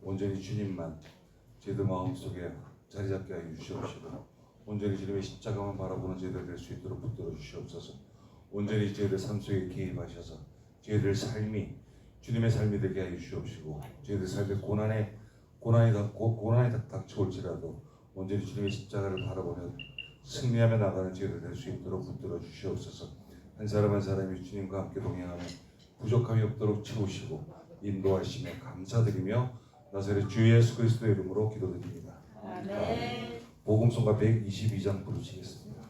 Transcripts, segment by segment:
온전히 주님만 저희들 마음속에 자리 잡게 하여 주시옵시고, 온전히 주님의 십자가만 바라보는 저희들 될 수 있도록 붙들어 주시옵소서. 온전히 저희들 삶 속에 개입하셔서 저희들 삶이 주님의 삶이 되게 하여 주시옵시고, 저희들 삶에 고난이 닥쳐올지라도 온전히 주님의 십자가를 바라보며 승리하며 나가는 저희들 될 수 있도록 붙들어 주시옵소서. 한 사람 한 사람이 주님과 함께 동행하며 부족함이 없도록 채우시고 인도하시며 감사드리며 나사렛 주 예수 그리스도의 이름으로 기도드립니다. 아멘. 복음성가 122장 부르시겠습니다.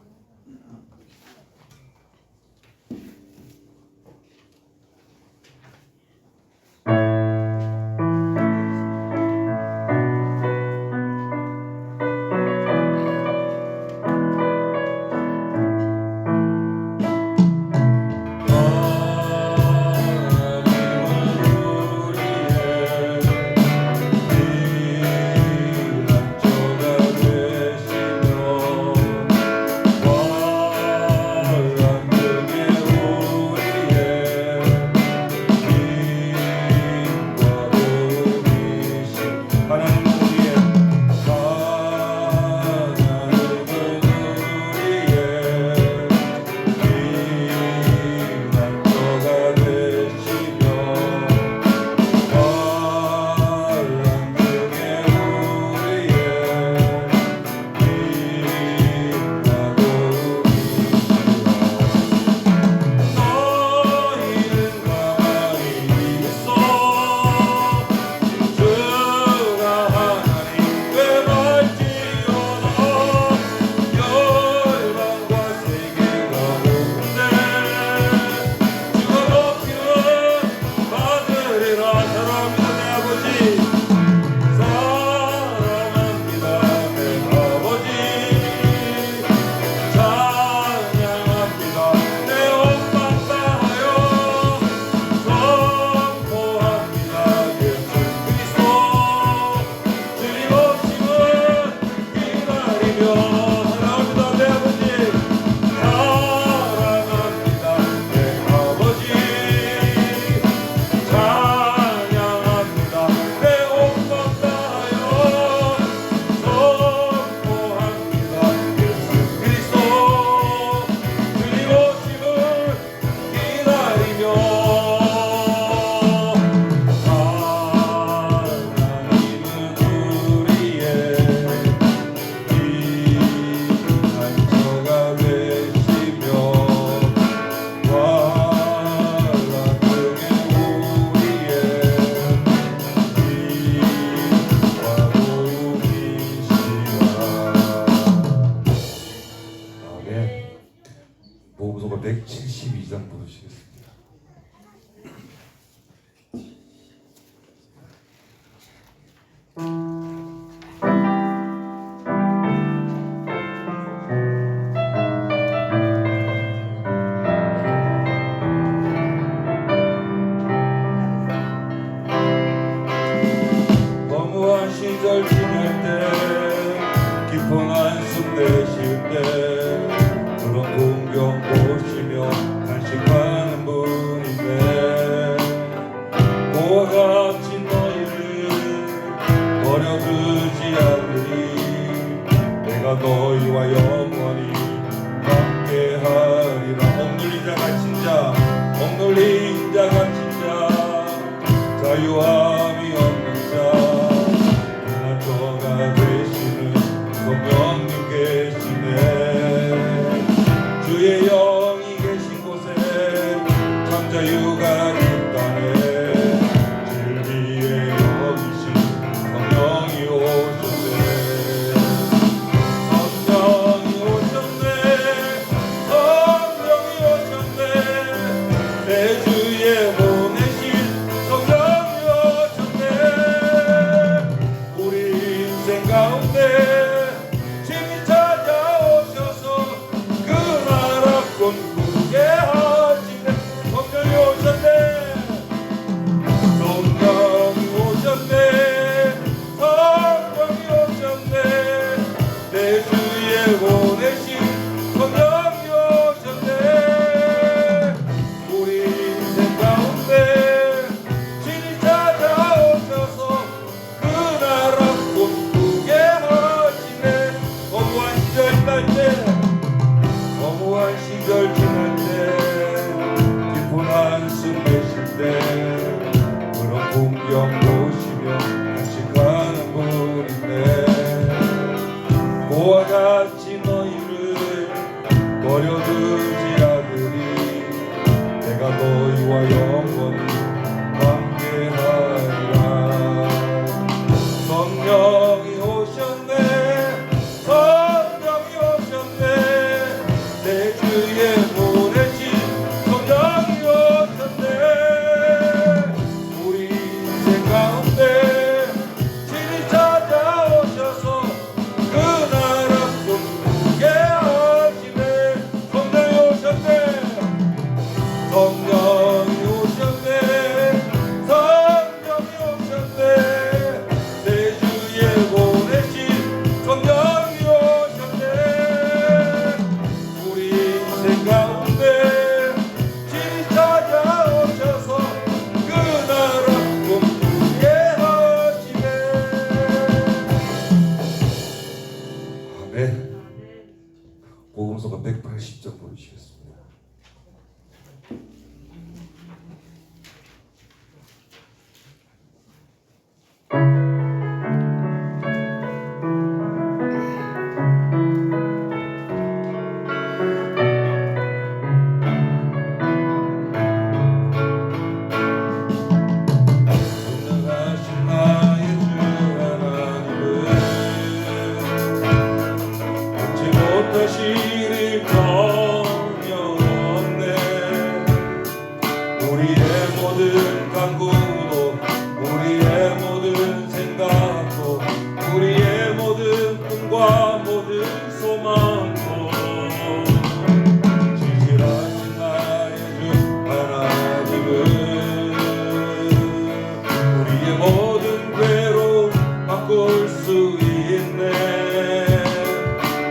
모든 괴로움 바꿀 수 있네.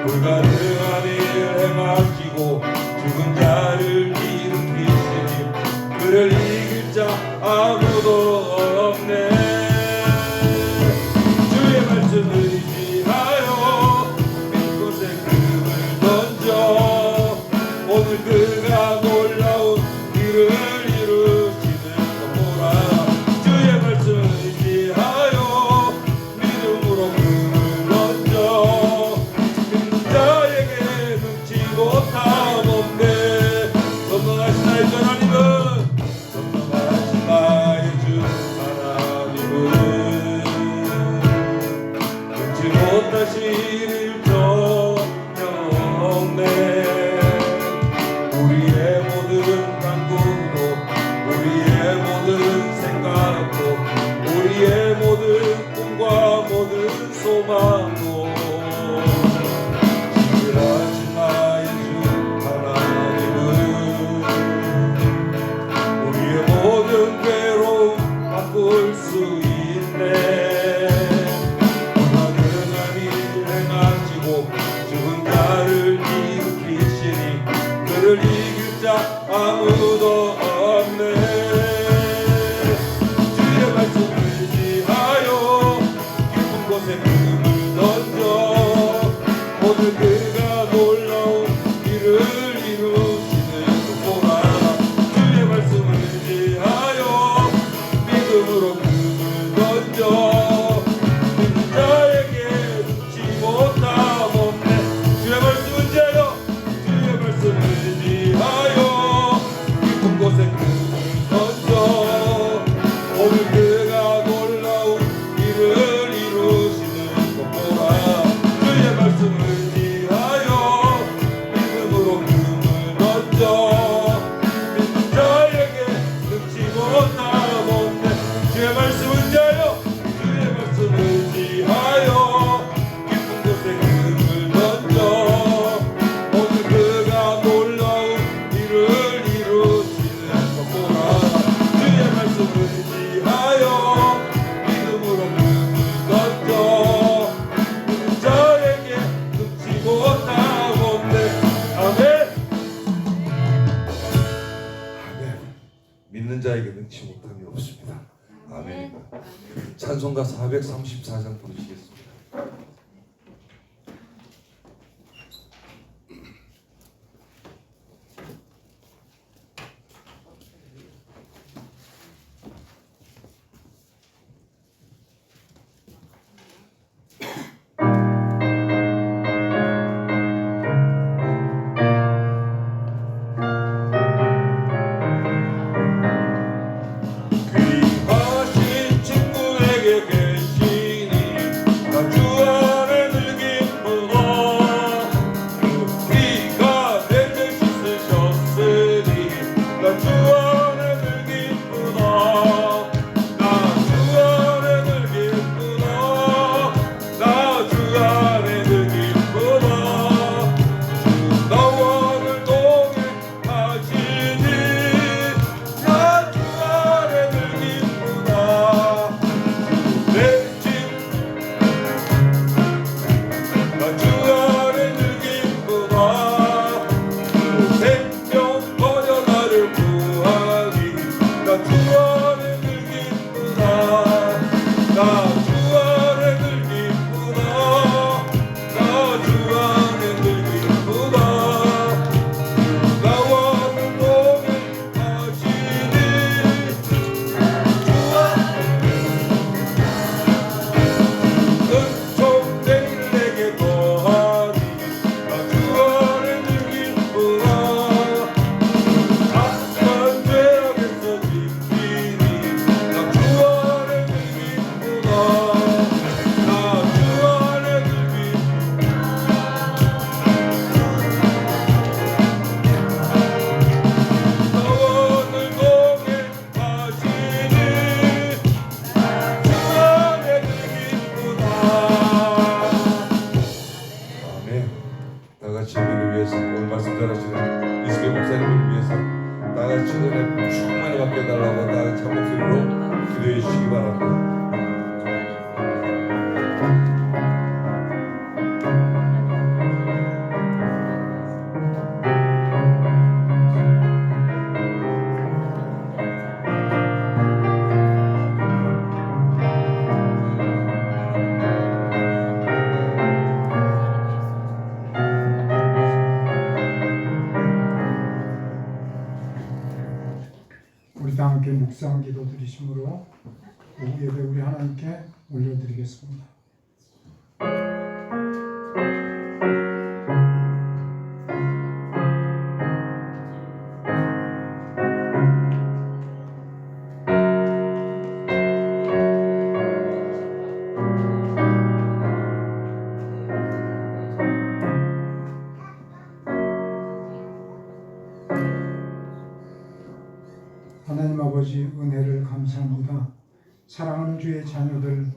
불가능한 일 행하시고 죽은 자를 일으키시니 그를 이길 자 아무도 없네. 주의 말씀을 의지하여 이곳에 금을 던져 오늘 그가 놀라운 일을 이루시는 것 보라. 주의 말씀을 의지하여 믿음으로 금을 던져 믿는 자에게 능치 못함 없네. 선동하신 나의 주 하나님은 선동하신 나의 주 하나님은 능치 못하신 일 전혀 없네. 우리의 모든 간구도 우리의 모든 생각도 우리의 모든 꿈과 모든 소망도 지혜하신 나의 주 하나님은 우리의 모든 괴로움 바꿀 수 있네. 불가능한 일 행하시고 죽은 자를 일으키시니 그를 이길 자 아무도 없네. 주의 말씀을 의지하여 깊은 곳에 금을 던져 오늘 그가 놀라운 일을 이루시는 것 보라. 주의 말씀을 의지하여 믿음으로 금을 던져 믿는 자에게 능치 못함 없네. 주의 말씀을 의지하여 주의 말씀을 의지하여 깊은 곳에 금을 던져 오늘 그가 놀라운 일을 이루시는 것 보라. 주의 말씀을 의지하여 믿음으로 금을 던져 믿는 자에게 능치 못함 없네. 주의 말씀을 의지하여 주의 말씀을 의지하여 깊은 곳에 금을 던져 오늘 그가 놀라운 일을 이루시는 것 보라. 주의 말씀을 의지하여 믿음으로 금을 던져 믿는 자에게 능치 못함 없네. 아멘. 아멘. 믿는 자에게 능치 못함이 없습니다. 아멘입니다. 찬송가 434장 부르시겠습니다. 귀하신 친구에게 계시니 나 주 안에 늘 기쁘다. 그 피가 내 죄 씻으셨으니 나 주 안에 늘 기쁘다. 나 주 안에 늘 기쁘다. 나 주 안에 늘 기쁘다. 주 나와 늘 동행하시니 나 주 안에 늘 기쁘다. 내 집 나 주 안에 늘 기쁘다. 그 생명 버려 나를 구하니 나 주 안에 늘 기쁘다. 나 주 안에 늘 기쁘다. 나 주 안에 늘 기쁘다. 나와 늘 동행하시니 은총 내일 내게 더하니 나 주 안에 늘 기쁘다. 악한 죄악에서 지키니 나 주 안에 늘 기쁘다. 기도드리심으로 오후 예배 우리 하나님께 올려드리겠습니다. 하나님 아버지 은혜를 감사합니다. 사랑하는 주의 자녀들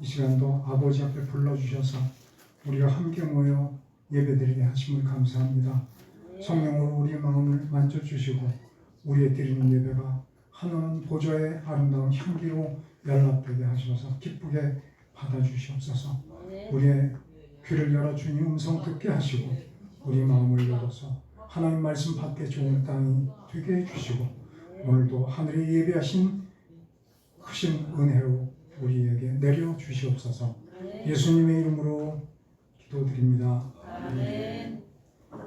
이 시간도 아버지 앞에 불러주셔서 우리가 함께 모여 예배드리게 하심을 감사합니다. 성령으로 우리의 마음을 만져주시고 우리의 드리는 예배가 하나님 보좌의 아름다운 향기로 연락되게 하셔서 기쁘게 받아주시옵소서. 우리의 귀를 열어 주님 음성 듣게 하시고 우리 마음을 열어서 하나님 말씀 받게 좋은 땅이 되게 해주시고 오늘도 하늘에 예비하신 크신 은혜로 우리에게 내려주시옵소서. 예수님의 이름으로 기도드립니다. 아멘.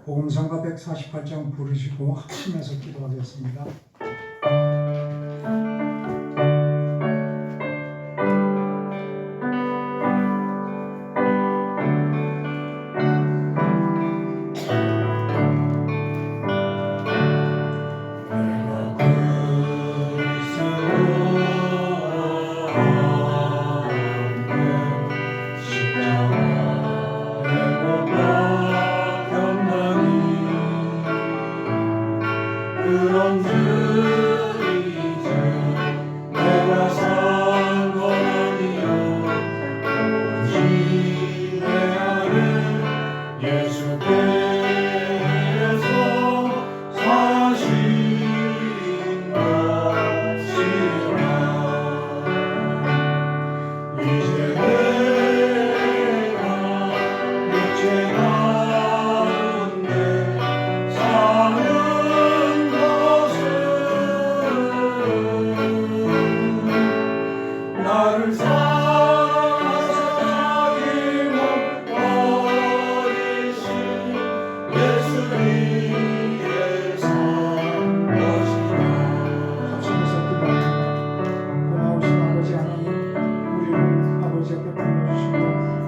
복음성가 148장 부르시고 합심해서 기도하겠습니다.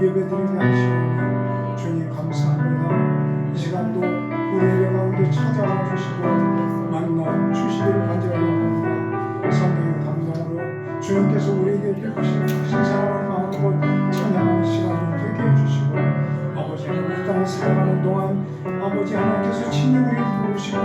예배드리게 하시오니 주님 감사합니다. 이 시간도 우리 예배 가운데 찾아와 주시고 만나 주시기를 간절합니다. 성령의 감동으로 주님께서 우리에게 베푸신 신사랑을 마음껏 찬양하는 시간이 되게 해주시고 아버지 하나님 이 땅에 살아가는 동안 아버지 하나님께서 친히 우리를 도우시고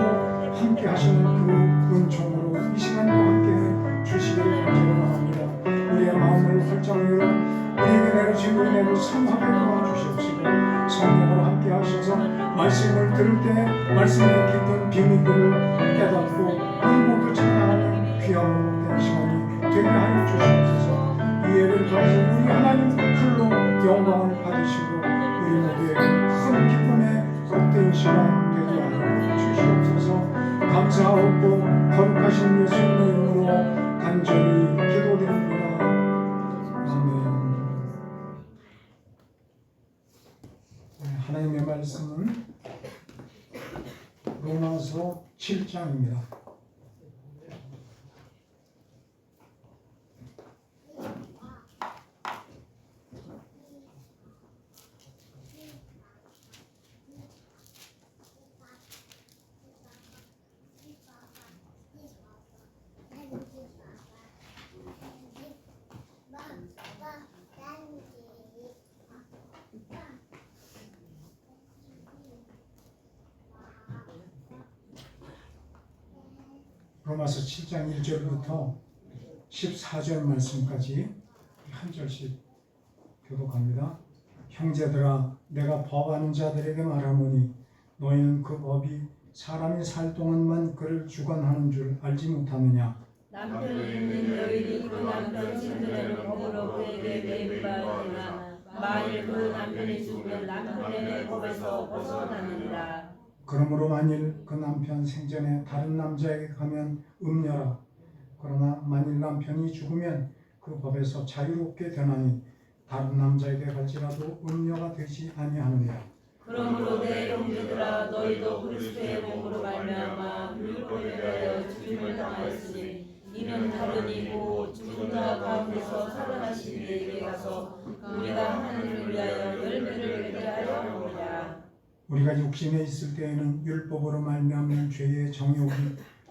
함께 하시는 그 은총으로 이 시간도 함께 주시기를 간절합니다. 우리의 마음을 활짝 열어 우리에게 내려진 은혜를 삼하게 도와주시옵시고 성령으로 함께 하셔서 말씀을 들을 때 말씀의 깊은 비밀들을 깨닫고 우리 모두 찬양하는 귀한 복된 시간이 되게 하여 주시옵소서. 이 예배를 통해서 우리 하나님 풀로 영광을 받으시고 우리 모두에게 큰 기쁨의 복된 시간 되게 하여 주시옵소서. 감사하고 거룩하신 예수님의 이름으로 간절히 기도드립니다. 하나님의 말씀은 로마서 7장입니다. 로마서 7장 1절부터 14절 말씀까지 한 절씩 교독합니다. 형제들아 내가 법하는 자들에게 말하노니 너희는 그 법이 사람이 살 동안만 그를 주관하는 줄 알지 못하느냐. 남편이 있는 너희는 그 남편 친구를 법으로 그에게 매입하느냐. 만일 그 남편이 죽으면 남편의 법에서 벗어나느니라. 그러므로 만일 그 남편 생전에 다른 남자에게 가면 음녀라. 그러나 만일 남편이 죽으면 그 법에서 자유롭게 되나니 다른 남자에게 갈지라도 음녀가 되지 아니하느니라. 그러므로 내 형제들아 너희도 그리스도의 몸으로 말미암아 율법에 대하여 죽임을 당하였으니 이는 다른 이고 죽은 자 가운데서 살아나신 이에게 가서 우리가 하나님을 위하여 열매를 맺게 하려 합니다. 우리가 육신에 있을 때에는 율법으로 말미암는 죄의 정욕이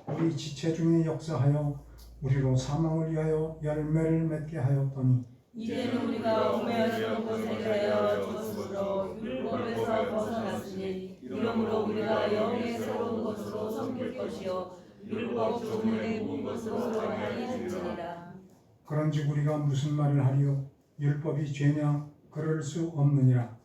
우리 지체 중에 역사하여 우리로 사망을 위하여 열매를 맺게 하였더니 이제는 우리가 오매하던 것에 대하여 저스로 율법에서 벗어났으니 이러므로 우리가 영의 새로운 것으로 섬길 것이요 율법 조문의 문 것으로 아니할지니라. 그런즉 우리가 무슨 말을 하리요? 율법이 죄냐? 그럴 수 없느니라.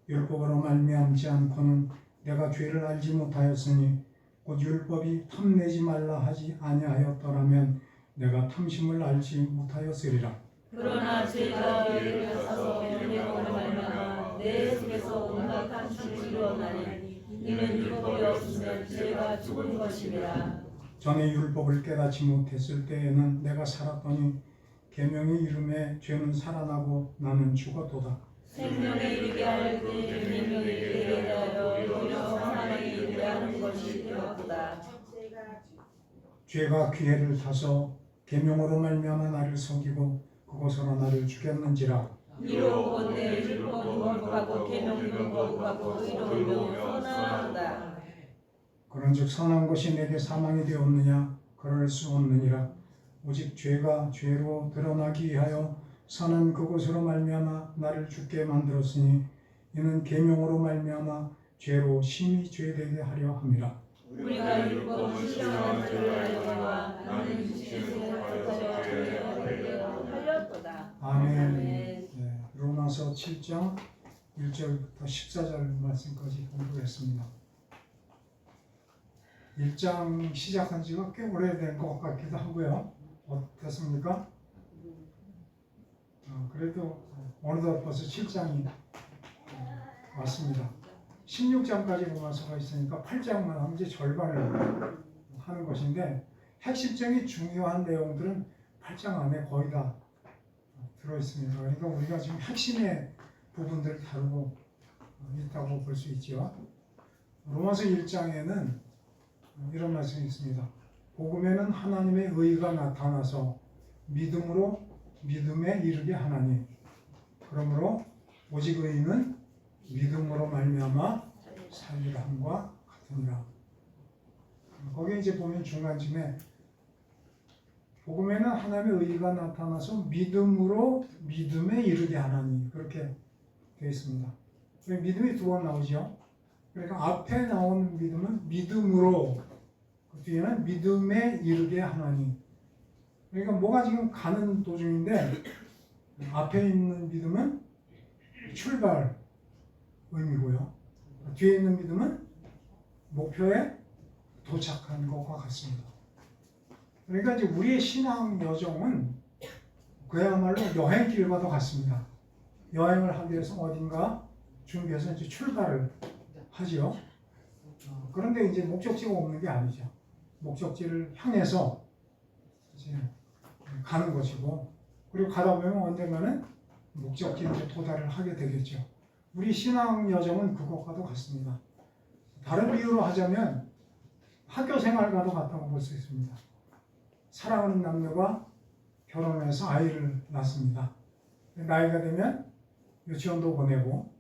율법으로 말미암지 않고는 내가 죄를 알지 못하였으니 곧 율법이 탐내지 말라 하지 아니하였더라면 내가 탐심을 알지 못하였으리라. 그러나 죄가 우리를 쫓아서 변명으로 말미암아 내 속에서 온갖 탐심을 이루었나니 이는 율법이 없으면 죄가 죽은 것임이라. 전에 율법을 깨닫지 못했을 때에는 내가 살았더니 계명이 이름에 죄는 살아나고 나는 죽었도다. 생명에 이르게 할 그 계명에 이르게 하여 오히려 사망에 이르게 하는 것이 되었도다. 죄가 기회를 타서 계명으로 말미암아 나를 속이고 그곳으로 나를 죽였는지라. 이로 본데 율법은 거룩하고 계명은 거룩하고 의로우며 선하도다. 그런즉 선한 것이 내게 사망이 되었느냐? 그럴 수 없느니라. 오직 죄가 죄로 드러나기 위하여 선한 그곳으로 말미암아 나를 죽게 만들었으니 이는 계명으로 말미암아 죄로 심히 죄되게 하려 함이라. 우리가 율법을 실행하는 줄을 알거니와 나는 육신에서 하여 죄하게 하였도다. 아멘. 네, 로마서 7장 1절부터 14절 말씀까지 공부했습니다. 1장 시작한 지가 꽤 오래된 것 같기도 하고요. 어떻습니까? 그래도 어느덧 벌써 7장이 왔습니다. 16장까지 로마서가 있으니까 8장만 하면 이제 절반을 하는 것인데 핵심적인 중요한 내용들은 8장 안에 거의 다 들어있습니다. 그러니까 우리가 지금 핵심의 부분들을 다루고 있다고 볼 수 있죠. 로마서 1장에는 이런 말씀이 있습니다. 복음에는 하나님의 의가 나타나서 믿음으로 믿음에 이르게 하나니 그러므로 오직 의인은 믿음으로 말미암아 살리라 함과 같으니라. 거기 이제 보면 중간쯤에 복음에는 하나님의 의가 나타나서 믿음으로 믿음에 이르게 하나니 그렇게 되어 있습니다. 믿음이 두 번 나오죠. 그러니까 앞에 나오는 믿음은 믿음으로 그 뒤에는 믿음에 이르게 하나니 그러니까 뭐가 지금 가는 도중인데 앞에 있는 믿음은 출발 의미고요. 뒤에 있는 믿음은 목표에 도착한 것과 같습니다. 그러니까 이제 우리의 신앙 여정은 그야말로 여행길과도 같습니다. 여행을 하기 위해서 어딘가 준비해서 이제 출발을 하지요. 그런데 이제 목적지가 없는 게 아니죠. 목적지를 향해서 이제 가는 것이고, 그리고 가다 보면 언젠가는 목적지에 이제 도달을 하게 되겠죠. 우리 신앙 여정은 그것과도 같습니다. 다른 비유로 하자면 학교 생활과도 같다고 볼 수 있습니다. 사랑하는 남녀가 결혼해서 아이를 낳습니다. 나이가 되면 유치원도 보내고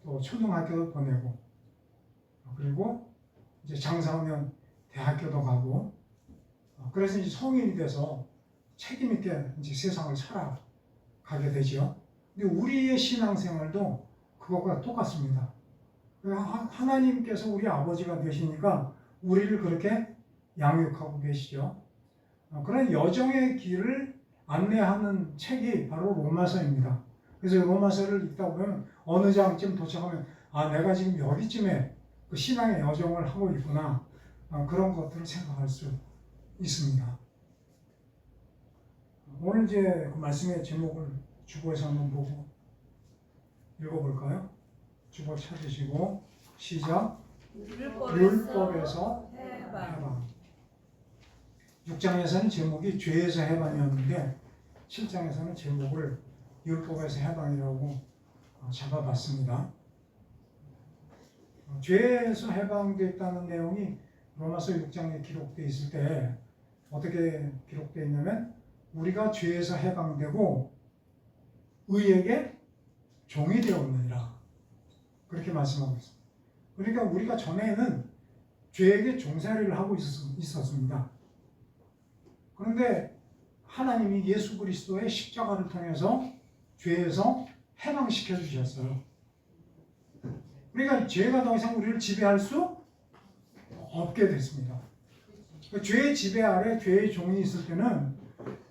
또 초등학교도 보내고 그리고 이제 장사하면 대학교도 가고 그래서 이제 성인이 돼서 책임 있게 이제 세상을 살아가게 되죠. 근데 우리의 신앙생활도 그것과 똑같습니다. 하나님께서 우리 아버지가 되시니까 우리를 그렇게 양육하고 계시죠. 그런 여정의 길을 안내하는 책이 바로 로마서입니다. 그래서 로마서를 읽다 보면 어느 장쯤 도착하면 내가 지금 여기쯤에 그 신앙의 여정을 하고 있구나 그런 것들을 생각할 수 있습니다. 오늘 이제 그 말씀의 제목을 주보에서 한번 보고 읽어볼까요? 주보 찾으시고 시작. 율법에서 해방. 6장에서는 제목이 죄에서 해방이었는데 7장에서는 제목을 율법에서 해방이라고 잡아봤습니다. 죄에서 해방됐다는 내용이 로마서 6장에 기록되어 있을 때 어떻게 기록되어 있냐면 우리가 죄에서 해방되고 의에게 종이 되었느니라 그렇게 말씀하고 있습니다. 그러니까 우리가 전에는 죄에게 종살이를 하고 있었습니다. 그런데 하나님이 예수 그리스도의 십자가를 통해서 죄에서 해방시켜 주셨어요. 그러니까 죄가 더 이상 우리를 지배할 수 없게 됐습니다. 죄의 지배 아래 죄의 종이 있을 때는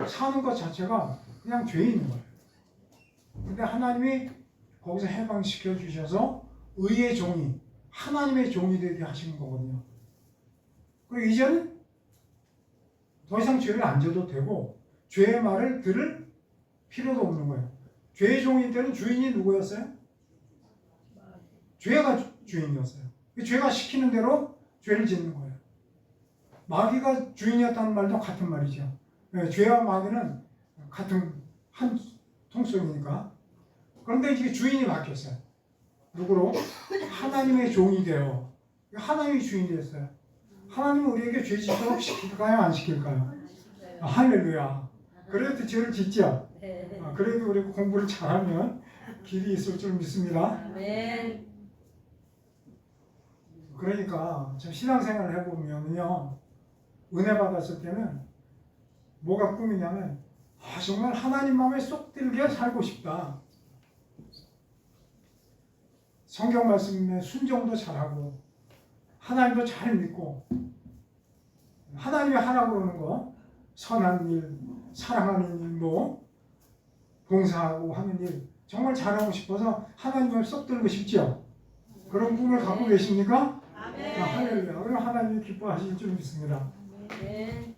사는 것 자체가 그냥 죄에 있는 거예요. 근데 하나님이 거기서 해방시켜 주셔서 의의 종이 하나님의 종이 되게 하시는 거거든요. 그리고 이제는 더 이상 죄를 안 져도 되고 죄의 말을 들을 필요도 없는 거예요. 죄의 종일 때는 주인이 누구였어요? 죄가 주인이었어요. 죄가 시키는 대로 죄를 짓는 거예요. 마귀가 주인이었다는 말도 같은 말이죠. 죄와 마귀는 같은 한 통속이니까. 그런데 이제 주인이 바뀌었어요. 누구로? 하나님의 종이 되어 하나님이 주인이 됐어요. 하나님은 우리에게 죄 짓도록 시킬까요? 안 시킬까요? 할렐루야. 그래도 죄를 짓죠. 그래도 우리 공부를 잘하면 길이 있을 줄 믿습니다. 아멘. 그러니까 좀 신앙생활을 해보면요, 은혜 받았을 때는 뭐가 꿈이냐면 정말 하나님 마음에 쏙 들게 살고 싶다. 성경 말씀에 순종도 잘하고 하나님도 잘 믿고 하나님이 하라고 그러는 거 선한 일, 사랑하는 일, 뭐 봉사하고 하는 일 정말 잘하고 싶어서 하나님을 쏙 들고 싶죠. 그런 꿈을 갖고 계십니까? 아멘. 할렐루야. 그럼 하나님이 기뻐하실 줄 믿습니다. 아멘.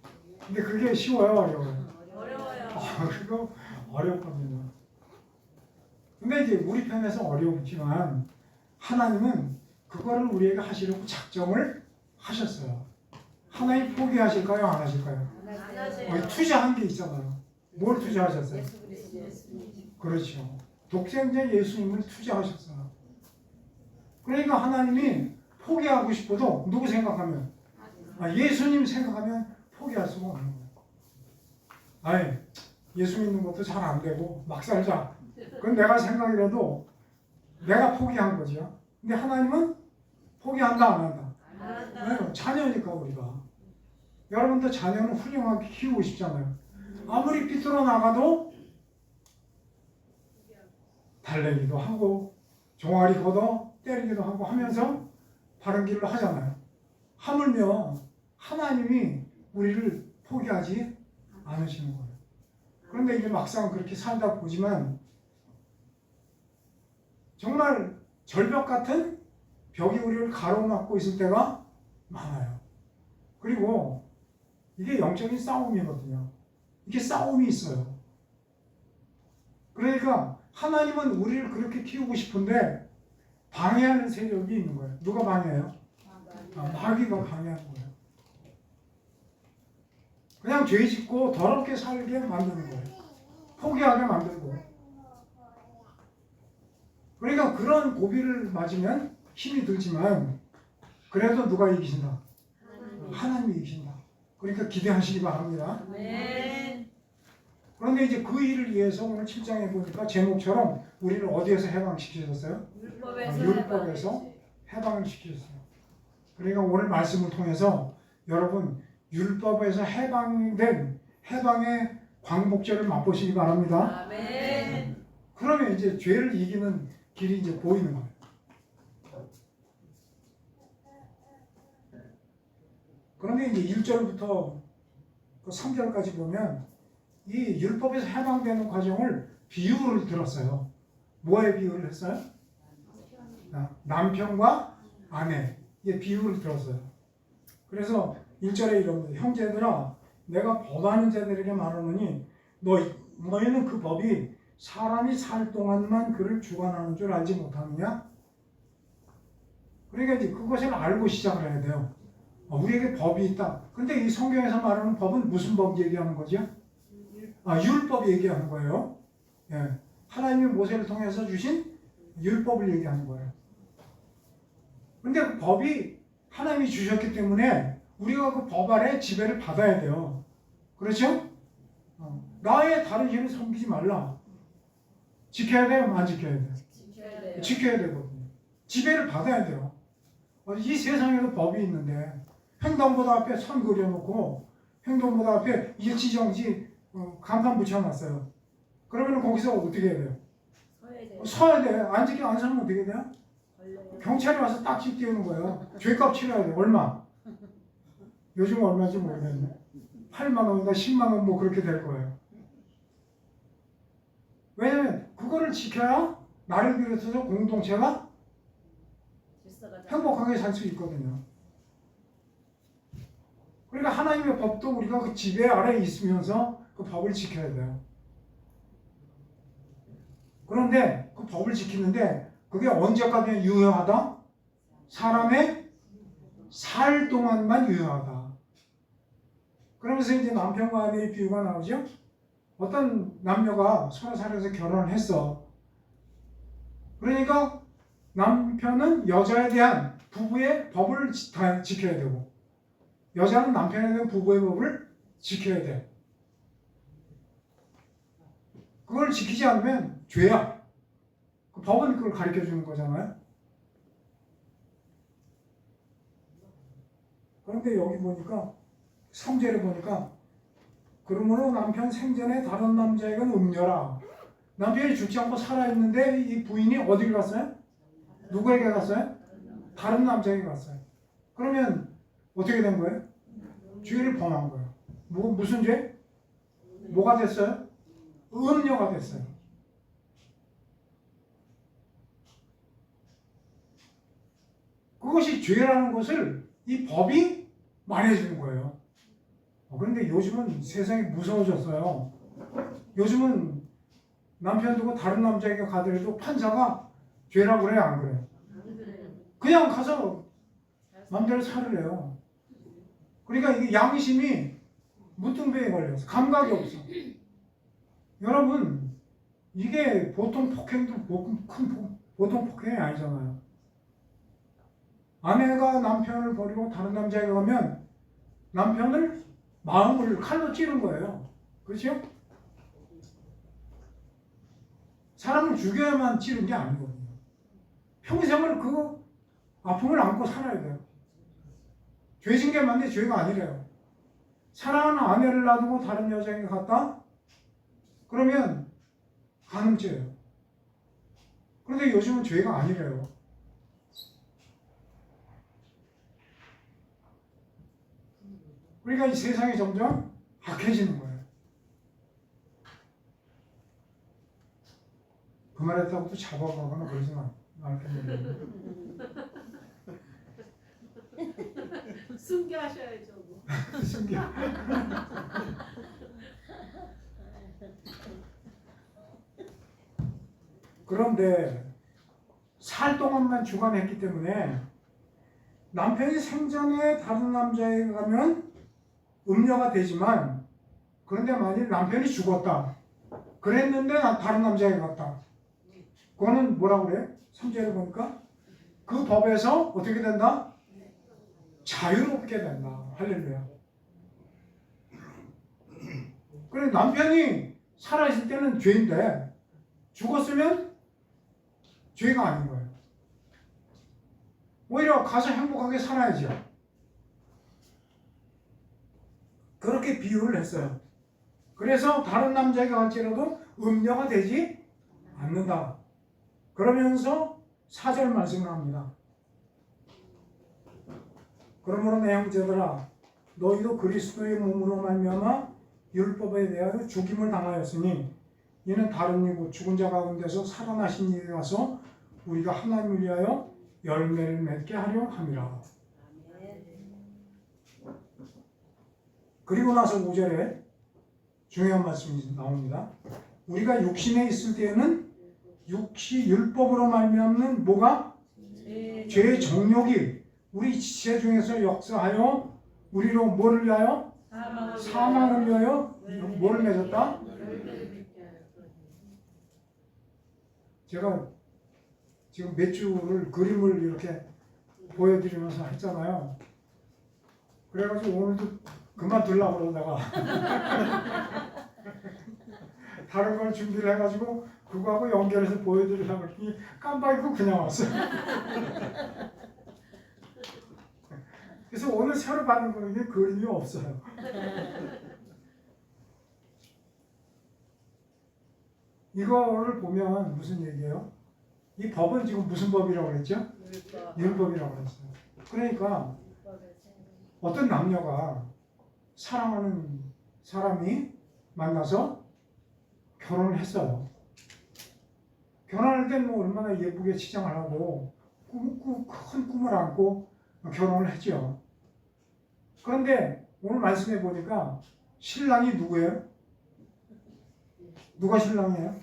근데 그게 쉬워요, 어려워요? 어려워요. 그거 어려울 겁니다. 근데 이제 우리 편에서 어렵지만 하나님은 그거를 우리에게 하시려고 작정을 하셨어요. 하나님 포기하실까요? 안 하실까요? 안 하세요. 투자한 게 있잖아요. 뭘 투자하셨어요? 그렇죠. 독생자 예수님을 투자하셨어요. 그러니까 하나님이 포기하고 싶어도 누구 생각하면? 예수님 생각하면 포기할 수가 없는 거예요. 아니, 예수 믿는 것도 잘 안 되고 막 살자. 그건 내가 생각이라도 내가 포기한 거죠. 근데 하나님은 포기한다 안 한다? 네, 자녀니까 우리가. 여러분도 자녀는 훌륭하게 키우고 싶잖아요. 아무리 삐뚤어 나가도 달래기도 하고 종아리 걷어 때리기도 하고 하면서 바른 길로 하잖아요. 하물며 하나님이 우리를 포기하지 않으시는 거예요. 그런데 이제 막상 그렇게 살다 보지만 정말 절벽 같은 벽이 우리를 가로막고 있을 때가 많아요. 그리고 이게 영적인 싸움이거든요. 이게 싸움이 있어요. 그러니까 하나님은 우리를 그렇게 키우고 싶은데 방해하는 세력이 있는 거예요. 누가 방해해요? 마귀가 방해하는 거예요. 그냥 죄 짓고 더럽게 살게 만드는 거예요. 포기하게 만들고. 그러니까 그런 고비를 맞으면 힘이 들지만 그래도 누가 이기신다? 하나님이 이기신다. 그러니까 기대하시기 바랍니다. 아멘. 그런데 이제 그 일을 위해서 오늘 7장에 보니까 제목처럼 우리를 어디에서 해방시키셨어요? 율법에서 해방을 시키셨어요. 그러니까 오늘 말씀을 통해서 여러분 율법에서 해방된 해방의 광복절을 맛보시기 바랍니다. 아멘. 그러면 이제 죄를 이기는 길이 이제 보이는 거예요. 그런데 이제 1절부터 3절까지 보면 이 율법에서 해방되는 과정을 비유를 들었어요. 뭐에 비유를 했어요? 남편과 아내. 이 비유를 들었어요. 그래서 1절에 이럽니다. 형제들아, 내가 법하는 자들에게 말하노니 너희는 그 법이 사람이 살 동안만 그를 주관하는 줄 알지 못하느냐? 그러니까 이제 그것을 알고 시작을 해야 돼요. 우리에게 법이 있다. 근데 이 성경에서 말하는 법은 무슨 법 얘기하는 거죠? 율법 얘기하는 거예요. 예. 하나님이 모세를 통해서 주신 율법을 얘기하는 거예요. 근데 그 법이 하나님이 주셨기 때문에 우리가 그 법 아래 지배를 받아야 돼요. 그렇죠? 나의 다른 신을 섬기지 말라. 지켜야 돼요? 안 지켜야 돼요? 지켜야 돼요. 지켜야 되거든요. 지배를 받아야 돼요. 이 세상에도 법이 있는데 횡단보도 앞에 선 그려놓고 횡단보도 앞에 일지정지 간판 붙여놨어요. 그러면 거기서 어떻게 해야 돼요? 서야 돼요. 서야 돼. 안 서면 어떻게 돼요? 걸려요. 경찰이 와서 딱지 띄우는 거예요. 죄값 치러야 돼. 얼마? 요즘 얼마인지 모르겠네. 8만 원인가 10만 원 뭐 그렇게 될 거예요. 왜냐면 그거를 지켜야 나를 비롯해서 공동체가 질서가 잘- 행복하게 살 수 있거든요. 그러니까 하나님의 법도 우리가 그 지배 아래에 있으면서 그 법을 지켜야 돼요. 그런데 그 법을 지키는데 그게 언제까지 유효하다? 사람의 살 동안만 유효하다. 그러면서 이제 남편과 아내의 비유가 나오죠. 어떤 남녀가 서로 살아서 결혼을 했어. 그러니까 남편은 여자에 대한 부부의 법을 다 지켜야 되고 여자는 남편에 대한 부부의 법을 지켜야 돼. 그걸 지키지 않으면 죄야. 그 법은 그걸 가르쳐 주는 거잖아요. 그런데 여기 보니까 3절에 보니까 그러므로 남편 생전에 다른 남자에게는 음녀라. 남편이 죽지 않고 살아있는데 이 부인이 어디를 갔어요? 누구에게 갔어요? 다른 남자에게 갔어요. 그러면 어떻게 된 거예요? 죄를 범한 거예요. 무슨 죄? 뭐가 됐어요? 음녀가 됐어요. 그것이 죄라는 것을 이 법이 말해주는 거예요. 그런데 요즘은 세상이 무서워졌어요. 요즘은 남편 두고 다른 남자에게 가더라도 판사가 죄라고 그래요, 안 그래요? 그냥 가서 마음대로 살으래요. 그러니까 이게 양심이 무등배에 걸려서 감각이 없어. 여러분, 이게 보통 폭행도 보통 폭행이 아니잖아요. 아내가 남편을 버리고 다른 남자에게 가면 남편을 마음을 칼로 찌른 거예요. 그렇죠? 사람을 죽여야만 찌른 게 아니거든요. 평생을 그 아픔을 안고 살아야 돼요. 죄진 게 맞는데 죄가 아니래요. 사랑하는 아내를 놔두고 다른 여자에게 갔다? 그러면 간음죄예요. 그런데 요즘은 죄가 아니래요. 그러니까 이 세상이 점점 악해지는 거예요. 그 말했다고 또 잡아가거나 그러지 않겠는데. 순교하셔야죠. 뭐. 숨겨. 그런데 살 동안만 주관했기 때문에 남편이 생전에 다른 남자에게 가면 음녀가 되지만 그런데 만일 남편이 죽었다. 그랬는데 다른 남자에게 갔다. 그거는 뭐라고 그래? 3절에 보니까 그 법에서 어떻게 된다? 자유롭게 된다. 할렐루야. 그래 남편이 살아있을 때는 죄인데 죽었으면 죄가 아닌 거예요. 오히려 가서 행복하게 살아야죠. 그렇게 비유를 했어요. 그래서 다른 남자에게 갈지라도 음녀가 되지 않는다. 그러면서 4절 말씀을 합니다. 그러므로 내 형제들아 너희도 그리스도의 몸으로 말미암아 율법에 대하여 죽임을 당하였으니 이는 다른 이고 죽은 자 가운데서 살아나신 이라서 우리가 하나님을 위하여 열매를 맺게 하려 함이라. 그리고 나서 5절에 중요한 말씀이 나옵니다. 우리가 육신에 있을 때에는 육시 율법으로 말미암는 뭐가? 죄의 정욕이 우리 지체 중에서 역사하여 우리로 뭐를 위하여? 사망을 위하여 뭐를 맺었다? 제가 지금 몇 주를 그림을 이렇게 보여드리면서 했잖아요. 그래가지고 오늘도 그만두려고 그러다가 다른 걸 준비를 해가지고 그거하고 연결해서 보여드리려고 했더니 깜빡이고 그냥 왔어요. 그래서 오늘 새로 받는 거는 그림이 없어요. 이거를 보면 무슨 얘기예요? 이 법은 지금 무슨 법이라고 그랬죠? 율법이라고 그랬어요. 그러니까 어떤 남녀가 사랑하는 사람이 만나서 결혼을 했어요. 결혼할 때 뭐 얼마나 예쁘게 치장을 하고 큰 꿈을 안고 결혼을 했죠. 그런데 오늘 말씀해 보니까 신랑이 누구예요? 누가 신랑이에요?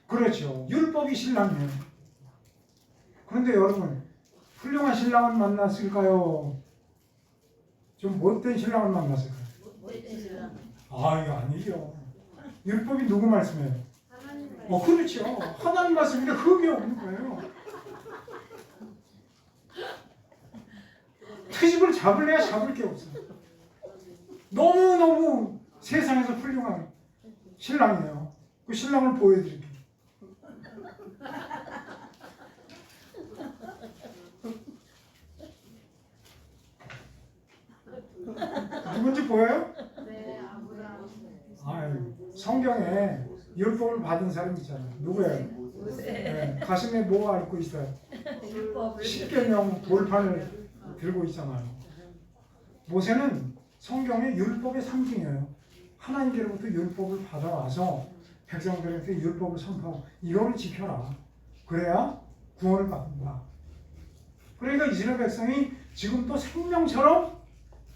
그렇죠. 율법이 신랑이에요. 그런데 여러분, 훌륭한 신랑을 만났을까요? 좀 못된 신랑을 만났을까요? 아, 이거 아니죠. 율법이 누구 말씀이에요? 그렇죠. 하나님 말씀인데 흠이 없는 거예요. 트집을 잡을래야 잡을 게 없어요. 너무너무 세상에서 훌륭한 신랑이에요. 그 신랑을 보여드릴게요. 누군지 보여요? 성경에 율법을 받은 사람이 있잖아요. 누구예요? 네, 가슴에 뭐가 앓고 있어요? 십계명 돌판을 들고 있잖아요. 모세는 성경의 율법의 상징이에요. 하나님께로부터 율법을 받아와서 백성들한테 율법을 선포하고 이거를 지켜라. 그래야 구원을 받는다. 그러니까 이스라엘 백성이 지금도 생명처럼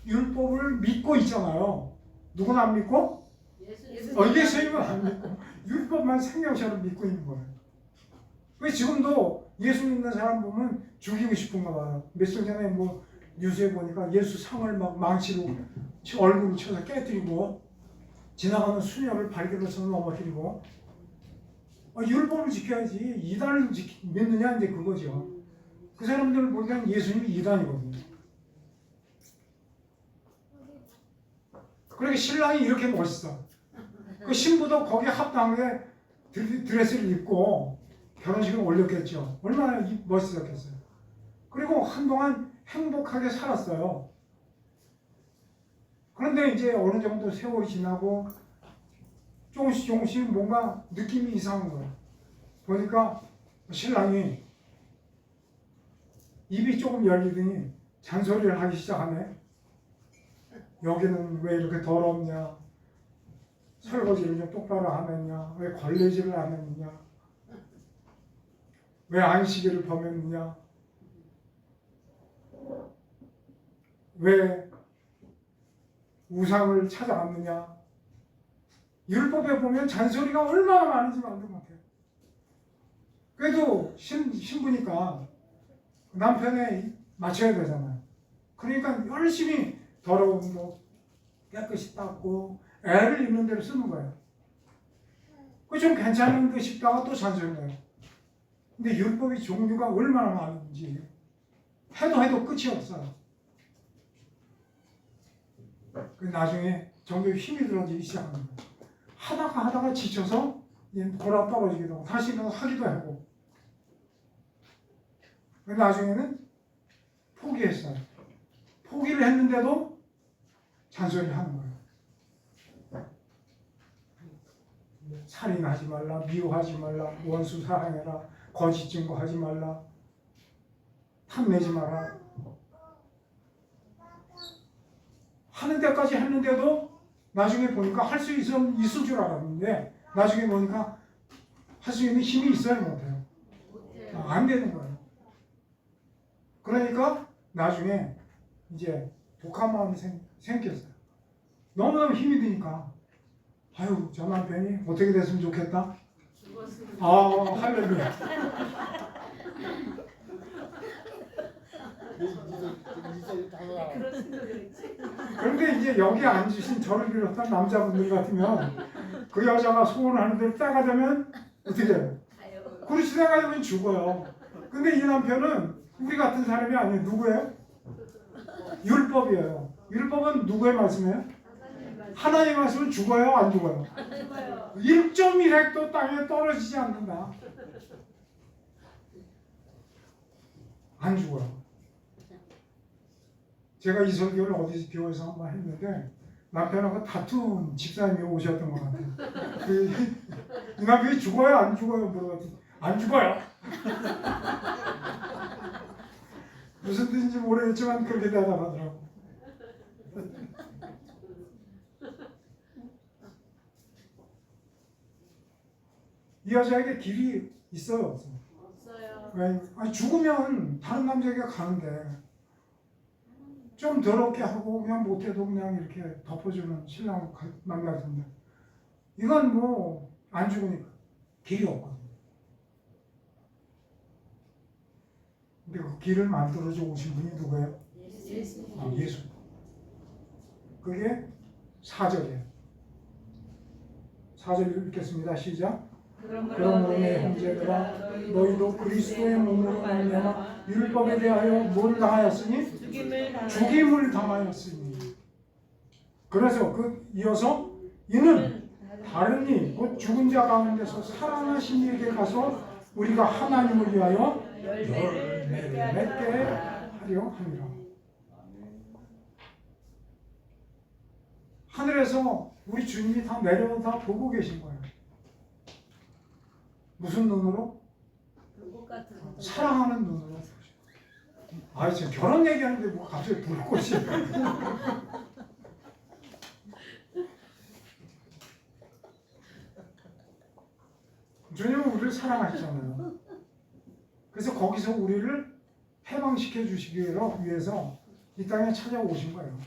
율법을 믿고 있잖아요. 누구는 안 믿고? 예수님은 안 믿고 율법만 생명처럼 믿고 있는 거예요. 왜 지금도 예수 믿는 사람 보면 죽이고 싶은가 봐요. 며칠 전에 뭐 뉴스에 보니까 예수 상을 막 망치로 얼굴을 쳐서 깨뜨리고 지나가는 수녀를 발길로 쳐서 넘어뜨리고 율법을 지켜야지 이단을 믿느냐 이제 그거죠. 그 사람들을 보니까 예수님이 이단이거든요. 그러니까 신랑이 이렇게 멋있어. 그 신부도 거기에 합당하게 드레스를 입고 결혼식을 올렸겠죠. 얼마나 멋있었겠어요. 그리고 한동안 행복하게 살았어요. 그런데 이제 어느 정도 세월이 지나고 조금씩 뭔가 느낌이 이상한 거예요. 보니까 신랑이 입이 조금 열리더니 잔소리를 하기 시작하네. 여기는 왜 이렇게 더럽냐? 설거지를 좀 똑바로 안 했냐? 왜 걸레질을 안 했느냐? 왜 안식일을 범했느냐? 왜 우상을 찾아갔느냐? 율법에 보면 잔소리가 얼마나 많은지 만든 것 같아요. 그래도 신부니까 남편에 맞춰야 되잖아요. 그러니까 열심히 더러운 거 깨끗이 닦고 애를 있는 대로 쓰는 거예요. 그 좀 괜찮은 듯 싶다가 또 잔소리해요. 근데 율법의 종류가 얼마나 많은지 해도 끝이 없어요. 나중에 점점 힘이 들어지기 시작하는 거예요. 하다가 지쳐서 돌아 떨어지기도 하고 다시 하기도 하고 나중에는 포기했어요. 포기를 했는데도 잔소리를 하는 거예요. 살인하지 말라, 미워하지 말라, 원수 사랑해라, 거짓 증거하지 말라, 탐내지 마라. 하는 데까지 했는데도 나중에 보니까 할 수 있을 줄 알았는데 나중에 보니까 할 수 있는 힘이 있어야 못해요. 안 되는 거예요. 그러니까 나중에 이제 독한 마음이 생겼어요. 너무너무 힘이 드니까 아유 저 남편이 어떻게 됐으면 좋겠다. 할렐루야. 그런데 이제 여기 앉으신 저를 비롯한 남자분들 같으면 그 여자가 소원하는 대로 때가 되면 어떻게 돼요? 그렇지 때가 되면 죽어요. 근데 이 남편은 우리 같은 사람이 아니에요. 누구예요? 율법이에요. 율법은 누구의 말씀이에요? 하나님의 말씀은 죽어요, 안 죽어요? 1.1획도 땅에 떨어지지 않는다. 안 죽어요. 제가 이 설교를 어디서 교회에서 한번 했는데 남편하고 다툰 집사님이 오셨던 것 같아요. 이 남편이 죽어요, 안 죽어요? 물어봤더니 안 죽어요. 무슨 뜻인지 모르겠지만 그렇게 대답하더라고. 이 여자에게 길이 있어요, 없어요? 없어요. 왜? 아니, 죽으면 다른 남자에게 가는데 좀 더럽게 하고 그냥 못해도 그냥 이렇게 덮어주는 신랑을 만날 텐데 이건 뭐 안 죽으니까 길이 없거든요. 근데 그 길을 만들어줘 오신 분이 누구예요? 예수. 예수. 그게 4절이에요. 4절 읽겠습니다. 시작. 그러므로 내 형제들아 너희도 그리스도의 몸으로 말미암아 율법에 대하여 뭘 당하였으니? 죽임을 당하였으니. 그래서 이어서 이는 다른 이 곧 죽은 자 가운데서 살아나신 이에게 가서 우리가 하나님을 위하여 열매를 맺게 하려 함이라. 하늘에서 우리 주님이 다 내려다 보고 계신 거예요. 무슨 눈으로? 사랑하는 눈으로. 아, 지금 결혼 얘기하는데 뭐 갑자기 불꽃이. 주님은 우리를 사랑하시잖아요. 그래서 거기서 우리를 해방시켜 주시기 위해서 이 땅에 찾아오신 거예요.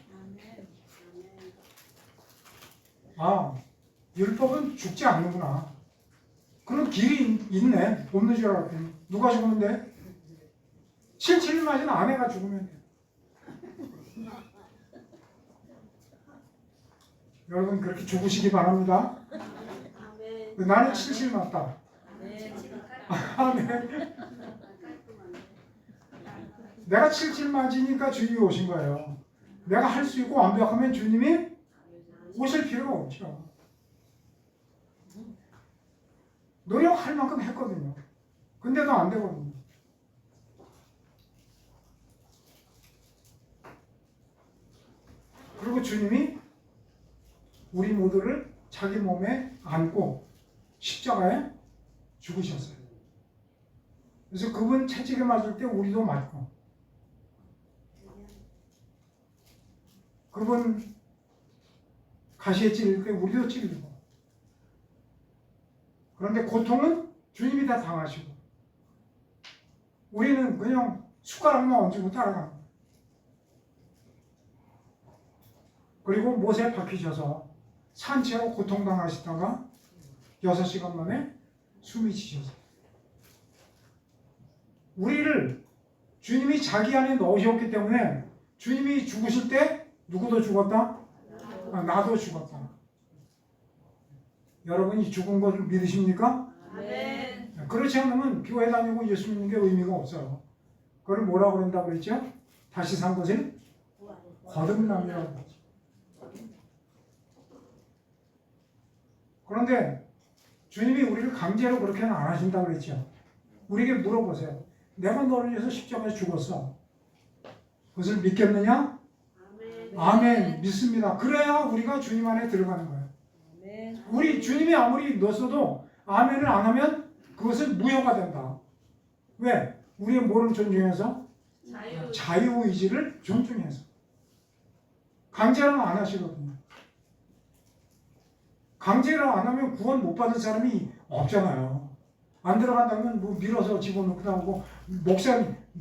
아, 율법은 죽지 않는구나. 그런 길이 있네. 없는 줄 알았더니 누가 죽으면 7일 맞은 아내가 죽으면 돼. 여러분 그렇게 죽으시기 바랍니다. 나는 7일 맞다. 아멘. 내가 7일 맞으니까 주님이 오신 거예요. 내가 할 수 있고 완벽하면 주님이 오실 필요가 없죠. 노력할 만큼 했거든요. 근데도 안 되거든요. 그리고 주님이 우리 모두를 자기 몸에 안고 십자가에 죽으셨어요. 그래서 그분 채찍에 맞을 때 우리도 맞고, 그분 가시에 찔릴 때 우리도 찔리고, 그런데 고통은 주님이 다 당하시고 우리는 그냥 숟가락만 얹고 따라가는 거예요. 그리고 못에 박히셔서 산채로 고통당하시다가 6시간 만에 숨이 쉬셨어요. 우리를 주님이 자기 안에 넣으셨기 때문에 주님이 죽으실 때 누구도 죽었다? 나도 죽었다. 여러분이 죽은 것을 믿으십니까? 네. 그렇지 않으면 교회 다니고 예수 믿는 게 의미가 없어요. 그걸 뭐라고 그런다고 그랬죠? 다시 산 것은 거듭남이라고 그랬죠. 그런데 주님이 우리를 강제로 그렇게는 안 하신다고 그랬죠. 우리에게 물어보세요. 내가 너를 위해서 십자가에 죽었어. 그것을 믿겠느냐? 아멘. 믿습니다. 그래야 우리가 주님 안에 들어가는 거예요. 우리 주님이 아무리 넣었어도 아멘을 안 하면 그것은 무효가 된다. 왜? 우리의 뭐를 존중해서? 자유의지를 존중해서. 강제로는 안 하시거든요. 강제로 안 하면 구원 못 받은 사람이 없잖아요. 안 들어간다면 뭐 밀어서 집어넣고 나오고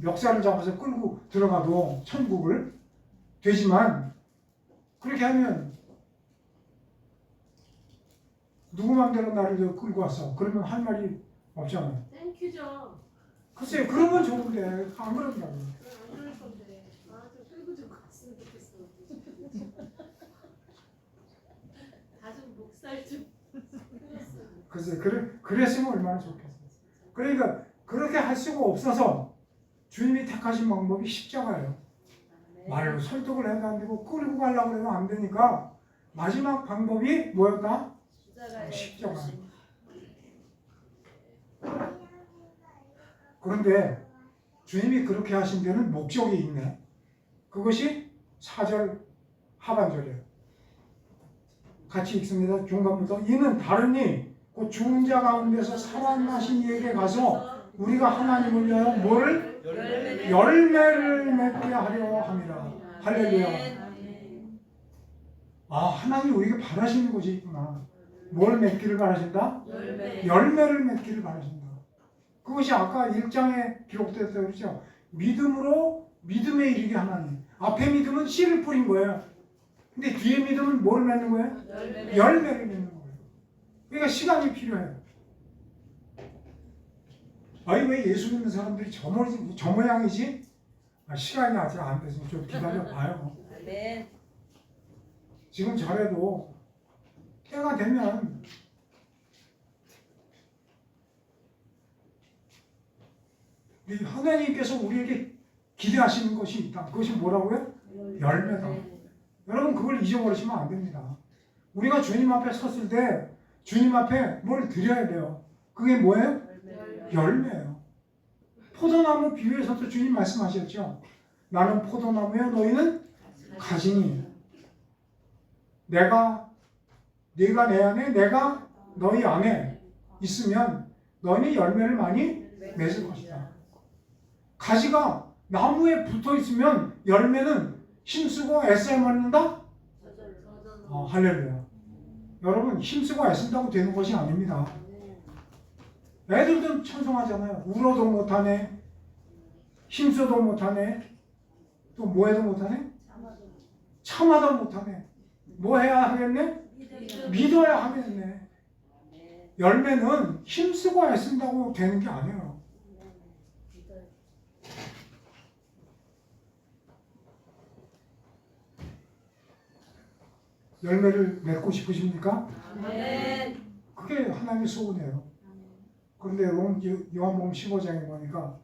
멱살을 잡아서 끌고 들어가도 천국을 되지만, 그렇게 하면 누구 맘대로 나를 끌고 왔어. 그러면 할 말이 없잖아요. 땡큐죠. 글쎄요, 그러면 좋은데 안 그런다고. 안 그럴 건데. 좀 끌고 좀 갔으면 좋겠어. 가슴 목살 좀. 글쎄, 그랬으면 얼마나 좋겠어요. 그러니까 그렇게 할 수가 없어서 주님이 택하신 방법이 십자가예요. 말로 설득을 해도 안 되고 끌고 가려고 해도 안 되니까 마지막 방법이 뭐였다? 십자가. 그런데 주님이 그렇게 하신 데는 목적이 있네. 그것이 4절 하반절이에요. 같이 읽습니다. 중간부터. 이는 다르니 곧 죽은 자 가운데서 살아나신 이에게 가서 우리가 하나님을 위하여 뭐를? 열매를 맺게 하려 함이라. 할렐루야. 아, 하나님이 우리에게 바라시는 것이 있구나. 뭘 맺기를 바라신다? 열매를 맺기를 바라신다. 그것이 아까 1장에 기록됐다고 그랬죠. 믿음으로 믿음에 이르게 하나님. 앞에 믿음은 씨를 뿌린 거예요. 근데 뒤에 믿음은 뭘 맺는 거예요? 열매를 맺는 거예요. 그러니까 시간이 필요해요. 아니 왜 예수 믿는 사람들이 저 모양이지? 아, 시간이 아직 안 돼서 좀 기다려봐요. 지금 잘해도 때가 되면 하나님께서 우리에게 기대하시는 것이 있다. 그것이 뭐라고요? 열매다. 여러분 그걸 잊어버리시면 안 됩니다. 우리가 주님 앞에 섰을 때 주님 앞에 뭘 드려야 돼요. 그게 뭐예요? 열매예요. 포도나무 비유에서도 주님 말씀하셨죠. 나는 포도나무요 너희는 가지니. 네가 내 안에 내가 너희 안에 있으면 너희는 열매를 많이 맺을 것이다. 가지가 나무에 붙어 있으면 열매는 힘쓰고 애써야 맺는다? 할렐루야. 여러분 힘쓰고 애쓴다고 되는 것이 아닙니다. 애들도 찬송하잖아요. 울어도 못하네, 힘써도 못하네, 또 뭐 해도 못하네? 참아도 못하네. 뭐 해야 하겠네? 믿어야 하겠네. 열매는 힘쓰고 애쓴다고 되는 게 아니에요. 열매를 맺고 싶으십니까? 그게 하나님의 소원이에요. 그런데 요한복음 15장에 보니까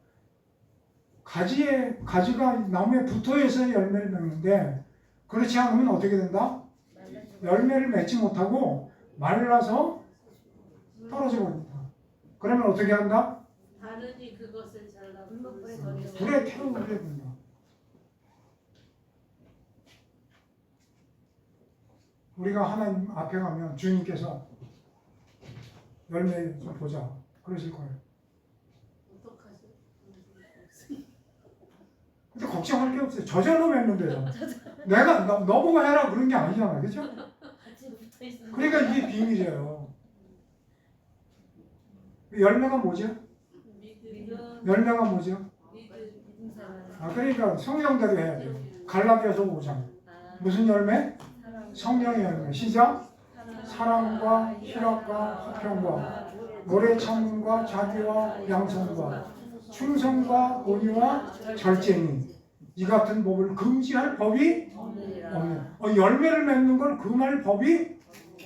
가지가 나무에 붙어있어야 열매를 맺는데 그렇지 않으면 어떻게 된다? 열매를 맺지 못하고 말라서 떨어져 버립니다. 그러면 어떻게 한다? 다르니 그것을 잘라 불에 태워버려야 된다. 우리가 하나님 앞에 가면 주님께서 열매 좀 보자 그러실 거예요. 근데 걱정할 게 없어요. 저절로 맺는데요. 내가 너보고 해라 그런 게 아니잖아, 그렇죠? 그러니까 이게 비밀이에요. 열매가 뭐죠? 열매가 뭐죠? 그러니까 성경대로 해야 돼요. 갈라디아서 5장 무슨 열매? 성령의 열매. 시작. 사랑과 희락과 화평과 오래 참음과 자비와 양선과 충성과 온유와 절제니 이 같은 법을 금지할 법이 없네. 열매를 맺는 걸 금할 법이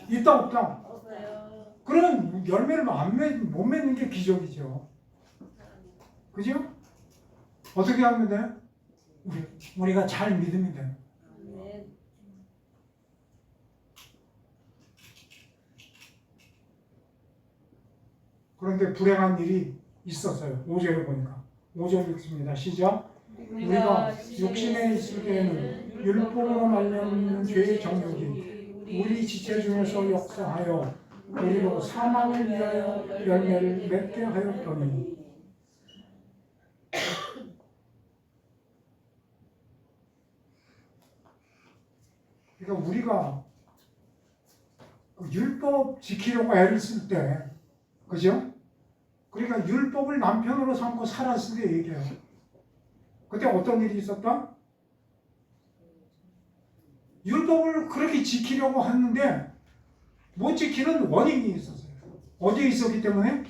있다 없다? 그런 열매를 못 맺는 게 기적이죠. 그죠? 어떻게 하면 돼요? 우리가 잘 믿으면 돼요. 그런데 불행한 일이 있었어요. 5절에 보니까. 5절 읽습니다. 시작. 우리가 육신에 있을 때에는 율법으로 말미암는 죄의 정욕이 우리 지체 중에서 역사하여 우리로 사망을 위하여 열매를 맺게 하였더니 그러니까 우리가 율법 지키려고 애를 쓸 때 그죠? 그러니까 율법을 남편으로 삼고 살았을 때 얘기해요. 그때 어떤 일이 있었다? 율법을 그렇게 지키려고 했는데 못 지키는 원인이 있었어요. 어디에 있었기 때문에?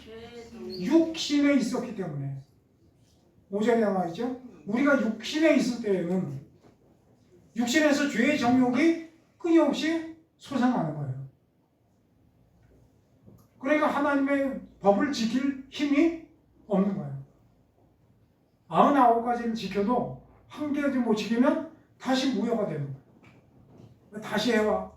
육신에 있었기 때문에. 5절에 나와 있죠? 우리가 육신에 있을 때에는 육신에서 죄의 정욕이 끊임없이 솟아나는 거예요. 그러니까 하나님의 법을 지킬 힘이 없는 거예요. 99가지를 지켜도 한 개도 못 지키면 다시 무효가 되는 거예요. 다시 해와.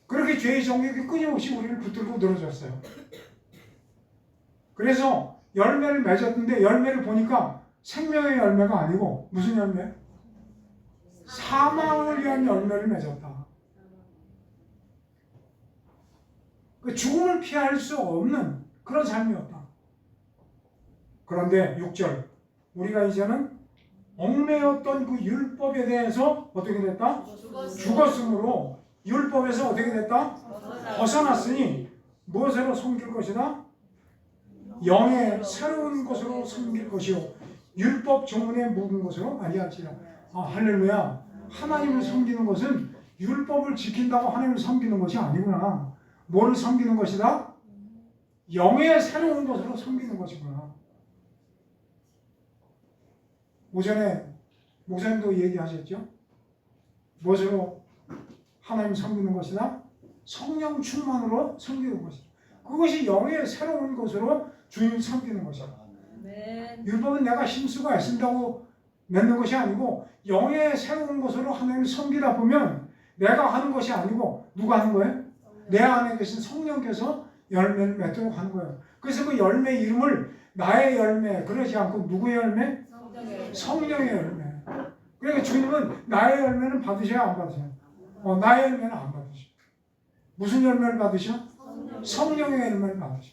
그렇게 죄의 정욕이 끊임없이 우리를 붙들고 늘어졌어요. 그래서 열매를 맺었는데 열매를 보니까 생명의 열매가 아니고 무슨 열매? 사망을 위한 열매를 맺었다. 죽음을 피할 수 없는 그런 삶이었다. 그런데 6절 우리가 이제는 얽매였던 그 율법에 대해서 어떻게 됐다? 죽었으므로 율법에서 어떻게 됐다? 벗어났으니 무엇으로 섬길 것이다? 영의 새로운 것으로 섬길 것이요 율법 조문에 묵은 것으로 아니할지라. 할렐루야. 하나님을 섬기는 것은 율법을 지킨다고 하나님을 섬기는 것이 아니구나. 뭐를 섬기는 것이다? 영의 새로운 것으로 섬기는 것이구나. 오전에 목사님도 얘기하셨죠? 무엇으로 하나님 섬기는 것이다? 성령 충만으로 섬기는 것이다. 그것이 영의 새로운 것으로 주님 섬기는 것이다. 율법은 내가 힘쓰고 애쓴다고 맺는 것이 아니고 영의 새로운 것으로 하나님을 섬기다 보면 내가 하는 것이 아니고 누가 하는 거예요? 내 안에 계신 성령께서 열매를 맺도록 하는 거예요. 그래서 그 열매 이름을 나의 열매 그러지 않고 누구의 열매? 성령의 열매. 그러니까 주님은 나의 열매는 받으셔야 안 받으셔요? 나의 열매는 안 받으셔. 무슨 열매를 받으셔? 성령의 열매를 받으셔.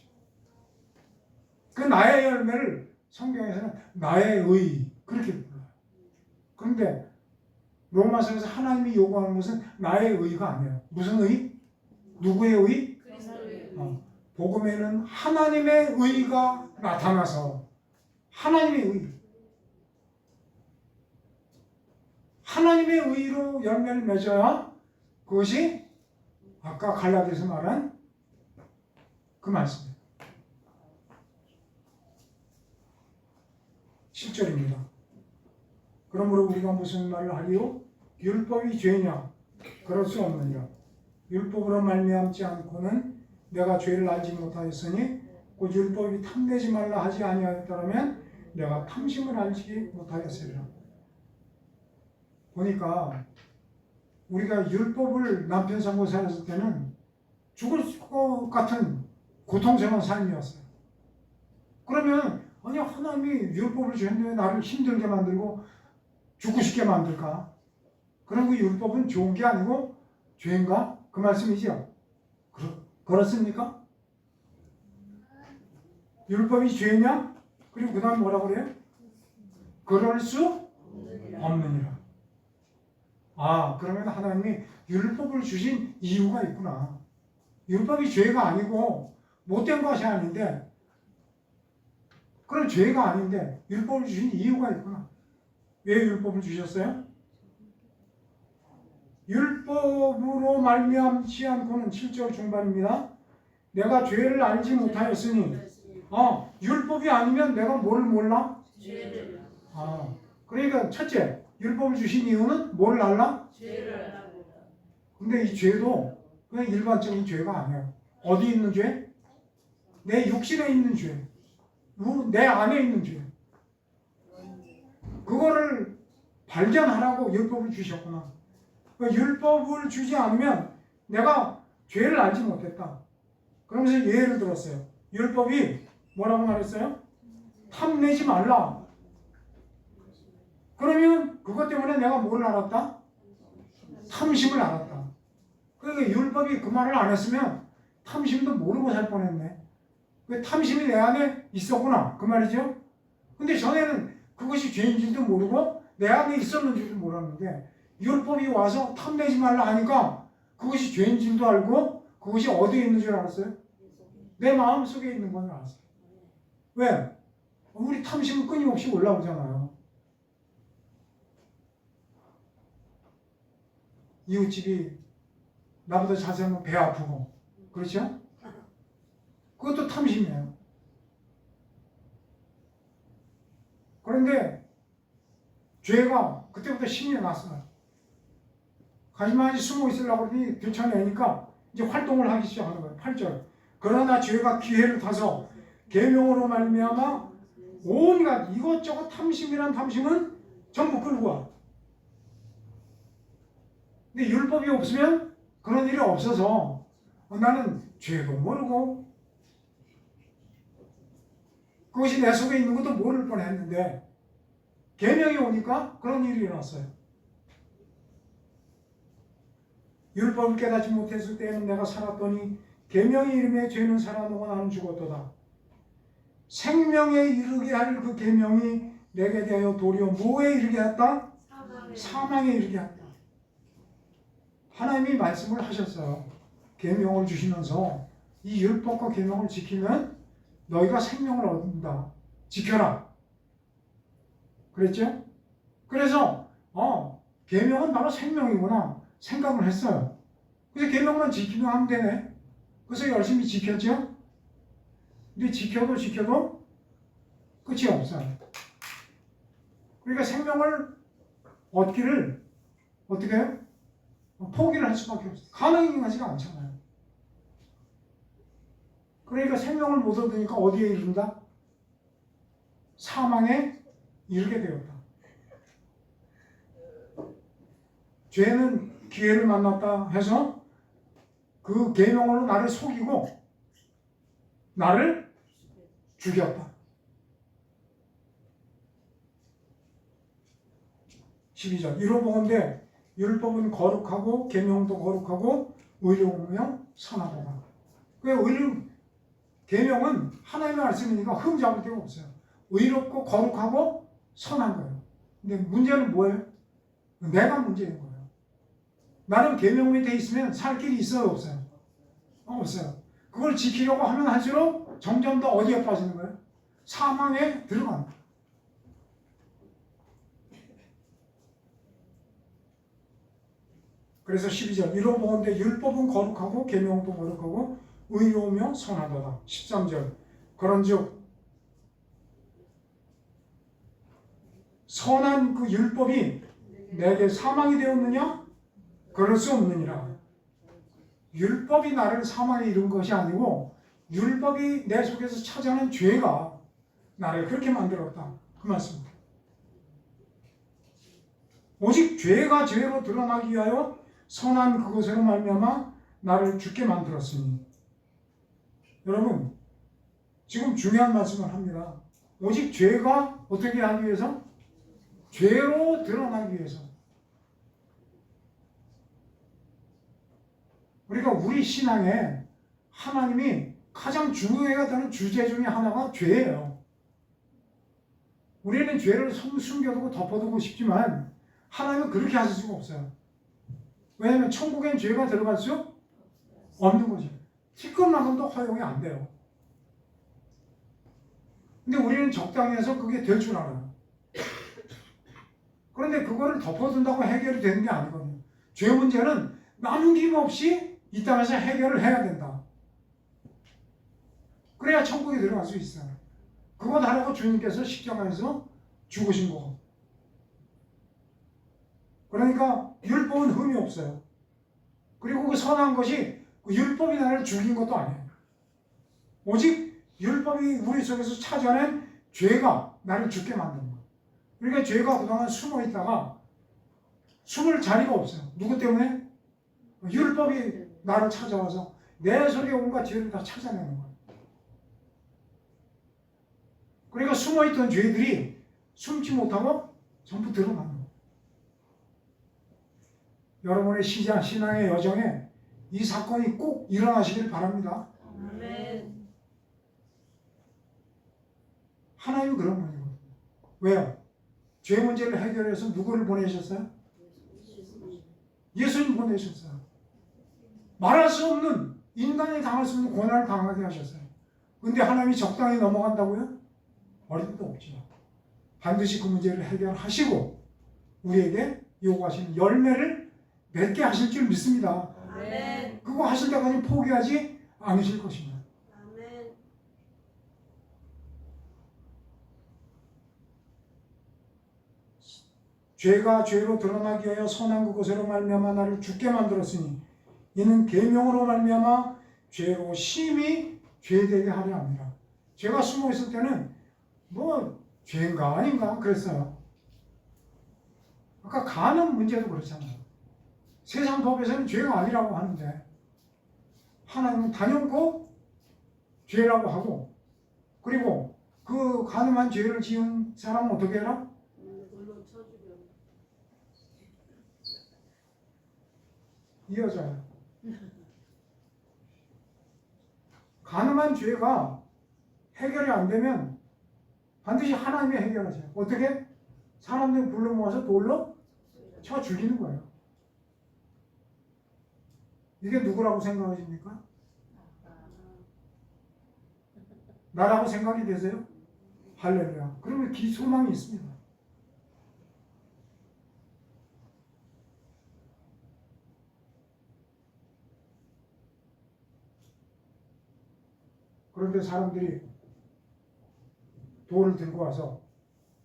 그 나의 열매를 성경에서는 나의 의 그렇게 불러요. 그런데 로마서에서 하나님이 요구하는 것은 나의 의가 아니에요. 무슨 의? 누구의 의? 복음에는 하나님의 의가 나타나서 하나님의 의 하나님의 의로 열매를 맺어야 그것이 아까 갈라디아서 말한 그 말씀입니다. 7절입니다. 그러므로 우리가 무슨 말을 하리요? 율법이 죄냐? 그럴 수 없느니라. 율법으로 말미암지 않고는 내가 죄를 알지 못하였으니 곧 율법이 탐내지 말라 하지 아니하였다면 내가 탐심을 알지 못하였으리라. 보니까 우리가 율법을 남편 삼고 살았을 때는 죽을 것 같은 고통스러운 삶이었어요. 그러면 아니 하나님이 율법을 주셨는데 나를 힘들게 만들고 죽고 싶게 만들까? 그럼 그 율법은 좋은 게 아니고 죄인가? 그 말씀이죠. 그렇습니까? 율법이 죄냐? 그리고 그 다음 뭐라고 그래요? 그럴 수 없느니라. 그러면 하나님이 율법을 주신 이유가 있구나. 율법이 죄가 아니고 못된 것이 아닌데 그럼 죄가 아닌데 율법을 주신 이유가 있구나. 왜 율법을 주셨어요? 율법으로 말미암지 않고는 7절 중반입니다. 내가 죄를 알지 못하였으니 율법이 아니면 내가 뭘 몰라? 죄를. 그러니까 첫째 율법을 주신 이유는 뭘 알라? 죄를 알라. 근데 이 죄도 그냥 일반적인 죄가 아니에요. 어디 있는 죄? 내 육신에 있는 죄. 내 안에 있는 죄. 그거를 발견하라고 율법을 주셨구나. 율법을 주지 않으면 내가 죄를 알지 못했다. 그러면서 예를 들었어요. 율법이 뭐라고 말했어요? 탐내지 말라. 그러면 그것 때문에 내가 뭘 알았다? 탐심을 알았다. 그러니까 율법이 그 말을 안 했으면 탐심도 모르고 살 뻔했네. 그 탐심이 내 안에 있었구나. 그 말이죠. 근데 전에는 그것이 죄인지도 모르고 내 안에 있었는지도 몰랐는데 율법이 와서 탐내지 말라 하니까 그것이 죄인 줄도 알고 그것이 어디에 있는 줄 알았어요? 내 마음 속에 있는 건 알았어요. 왜? 우리 탐심은 끊임없이 올라오잖아요. 이웃집이 나보다 잘 살면 배 아프고 그렇죠? 그것도 탐심이에요. 그런데 죄가 그때부터 신이 났어요. 가지마지 숨어 있으려고 그러니 들춰내니까 이제 활동을 하기 시작하는 거예요. 8절. 그러나 죄가 기회를 타서 계명으로 말미암아 온갖 이것저것 탐심이란 탐심은 전부 끌고 와. 근데 율법이 없으면 그런 일이 없어서 나는 죄도 모르고 그것이 내 속에 있는 것도 모를 뻔했는데 계명이 오니까 그런 일이 일어났어요. 율법을 깨닫지 못했을 때에는 내가 살았더니 계명의 이름에 죄는 살아나고 나는 죽었도다. 생명에 이르게 할 그 계명이 내게 대하여 도리어 뭐에 이르게 했다? 사망에 이르게 했다. 하나님이 말씀을 하셨어요. 계명을 주시면서 이 율법과 계명을 지키면 너희가 생명을 얻는다. 지켜라. 그랬죠? 그래서 계명은 바로 생명이구나 생각을 했어요. 그래서 계명만 지키면 하면 되네. 그래서 열심히 지켰죠? 근데 지켜도 끝이 없어요. 그러니까 생명을 얻기를 어떻게 해요? 포기를 할 수밖에 없어요. 가능하지가 않잖아요. 그러니까 생명을 못 얻으니까 어디에 이른다? 사망에 이르게 되었다. 죄는 기회를 만났다 해서 그 계명으로 나를 속이고 나를 죽였다. 12절 이로 보건대 율법은 거룩하고 계명도 거룩하고 의로우며 선하도다. 그 계명은 하나님의 말씀이니까 흠 잡을 데가 없어요. 의롭고 거룩하고 선한 거예요. 근데 문제는 뭐예요? 내가 문제인 거예요. 나는 계명 밑에 있으면 살 길이 있어요, 없어요? 없어요. 그걸 지키려고 하면 할수록 점점 더 어디에 빠지는 거예요? 사망에 들어간다. 그래서 12절 이로 보건대 율법은 거룩하고 계명도 거룩하고 의로우며 선하도다. 13절 그런즉 선한 그 율법이 내게 사망이 되었느냐? 그럴 수 없느니라. 율법이 나를 사망에 이른 것이 아니고 율법이 내 속에서 찾아낸 죄가 나를 그렇게 만들었다. 그 말씀입니다. 오직 죄가 죄로 드러나기 위하여 선한 그것으로 말미암아 나를 죽게 만들었으니. 여러분 지금 중요한 말씀을 합니다. 오직 죄가 어떻게 하기 위해서? 죄로 드러나기 위해서. 그러니까 우리 신앙에 하나님이 가장 중요해야 되는 주제 중에 하나가 죄예요. 우리는 죄를 숨겨두고 덮어두고 싶지만 하나님은 그렇게 하실 수가 없어요. 왜냐하면 천국엔 죄가 들어갈 수 없는 거죠. 티끌 나감도 허용이 안 돼요. 근데 우리는 적당히 해서 그게 될 줄 알아요. 그런데 그거를 덮어둔다고 해결이 되는 게 아니거든요. 죄 문제는 남김없이 이 땅에서 해결을 해야 된다. 그래야 천국에 들어갈 수 있어요. 그것 하라고 주님께서 십자가에서 죽으신 거고. 그러니까 율법은 흠이 없어요. 그리고 그 선한 것이 그 율법이 나를 죽인 것도 아니에요. 오직 율법이 우리 속에서 찾아낸 죄가 나를 죽게 만든 거예요. 그러니까 죄가 그동안 숨어 있다가 숨을 자리가 없어요. 누구 때문에? 율법이 나를 찾아와서 내 속에 온갖 죄를 다 찾아내는 거예요. 그러니까 숨어있던 죄들이 숨지 못하고 전부 드러나는 거예요. 여러분의 신앙의 여정에 이 사건이 꼭 일어나시길 바랍니다. 아멘. 하나님은 그런 분이거든요. 왜요? 죄 문제를 해결해서 누구를 보내셨어요? 예수님 보내셨어요. 말할 수 없는, 인간이 당할 수 없는 고난을 당하게 하셨어요. 근데 하나님이 적당히 넘어간다고요? 어림도 없죠. 반드시 그 문제를 해결하시고 우리에게 요구하시는 열매를 맺게 하실 줄 믿습니다. 아멘. 그거 하실 때까지 포기하지 않으실 것입니다. 아멘. 죄가 죄로 드러나기 위하여 선한 그것으로 말미암아 나를 죽게 만들었으니 이는 계명으로 말미암아 죄로 심히 죄되게 하려 합니다. 죄가 숨어 있을 때는 뭐 죄인가 아닌가 그랬어요. 아까 간음 문제도 그렇잖아요. 세상 법에서는 죄가 아니라고 하는데 하나님은 단연코 죄라고 하고, 그리고 그 간음한 죄를 지은 사람은 어떻게 해라? 물론 쳐주려. 이 여자예요. 간음한 죄가 해결이 안 되면 반드시 하나님이 해결하세요. 어떻게? 사람들 불러 모아서 돌로 쳐 죽이는 거예요. 이게 누구라고 생각하십니까? 나라고 생각이 되세요? 할렐루야. 그러면 소망이 있습니다. 그런데 사람들이 돌을 들고 와서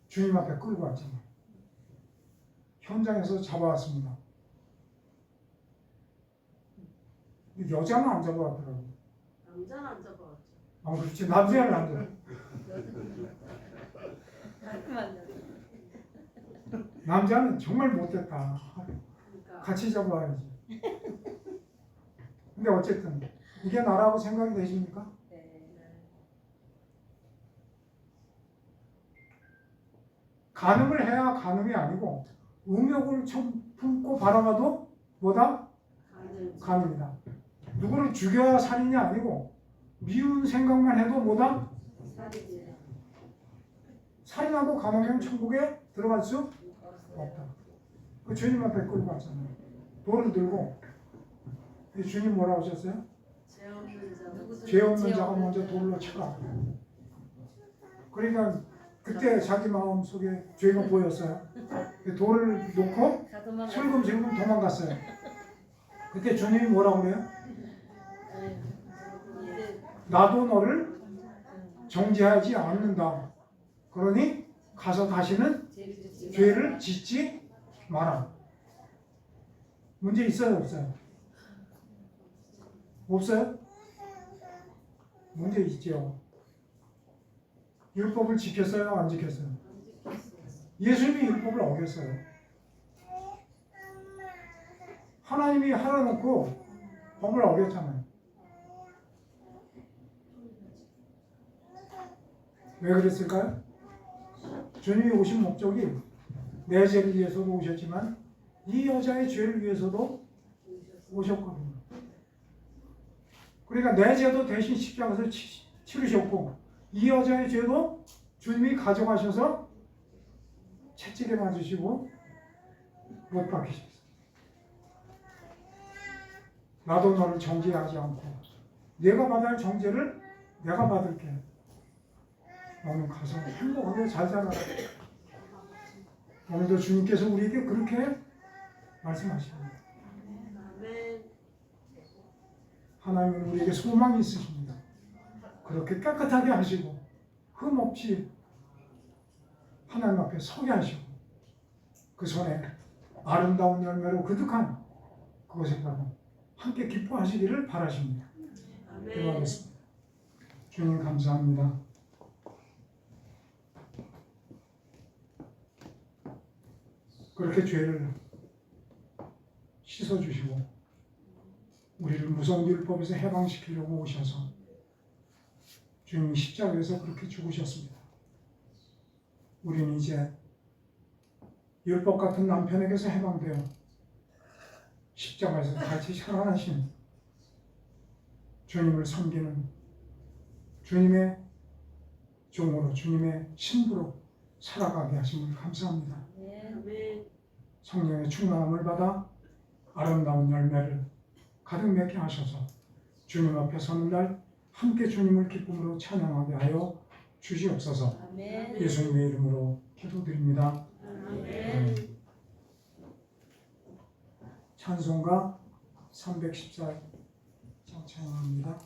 주님 앞에 끌고 왔잖아요. 현장에서 잡아왔습니다. 여자는 안 잡아왔더라고요. 남자는 안 잡아왔죠. 아, 그렇지. 남자는 안 잡아. 남자는 정말 못됐다. 그러니까 같이 잡아와야지. 근데 어쨌든 이게 나라고 생각이 되십니까? 간음을 해야 간음이 아니고 음욕을 품고 바라봐도 뭐다? 간음이다. 누구를 죽여야 살인이 아니고 미운 생각만 해도 뭐다? 살인이에요. 살인하고 간음하면 천국에 들어갈 수 없다. 그 주님 앞에 끌고 왔잖아요. 돌을 들고. 주님 뭐라고 하셨어요? 죄 없는 자가 먼저 돌로 쳐라. 그러니까 그때 자기 마음 속에 죄가 보였어요. 돌을 놓고 슬금슬금 도망갔어요. 그때 주님이 뭐라고 그래요? 나도 너를 정죄하지 않는다. 그러니 가서 다시는 죄를 짓지 마라. 문제 있어요, 없어요? 없어요? 문제 있죠. 율법을 지켰어요, 안 지켰어요? 예수님이 율법을 어겼어요. 하나님이 하라놓고 법을 어겼잖아요. 왜 그랬을까요? 주님이 오신 목적이 내 죄를 위해서도 오셨지만 이 여자의 죄를 위해서도 오셨거든요. 그러니까 내 죄도 대신 십자가에서 치르셨고 이 여자의 죄도 주님이 가져가셔서 채찍에 맞으시고 못 박히셨어요. 나도 너를 정죄하지 않고 내가 받을 정죄를 내가 받을게. 너는 가서 행복하게 잘 살아라. 오늘도 주님께서 우리에게 그렇게 말씀하십니다. 하나님은 우리에게 소망이 있으십니다. 그렇게 깨끗하게 하시고 흠 없이 하나님 앞에 서게 하시고 그 손에 아름다운 열매로 그득한 그것에 따라 함께 기뻐하시기를 바라십니다. 기도하겠습니다. 주님 감사합니다. 그렇게 죄를 씻어주시고 우리를 무서운 율법에서 해방시키려고 오셔서 주님이 십자가에서 그렇게 죽으셨습니다. 우리는 이제 율법 같은 남편에게서 해방되어 십자가에서 같이 살아나신 주님을 섬기는 주님의 종으로 주님의 신부로 살아가게 하심을 감사합니다. 성령의 충만함을 받아 아름다운 열매를 가득 맺게 하셔서 주님 앞에 서는 날 함께 주님을 기쁨으로 찬양하게 하여 주시옵소서. 예수님의 이름으로 기도드립니다. 찬송가 314장 찬양합니다.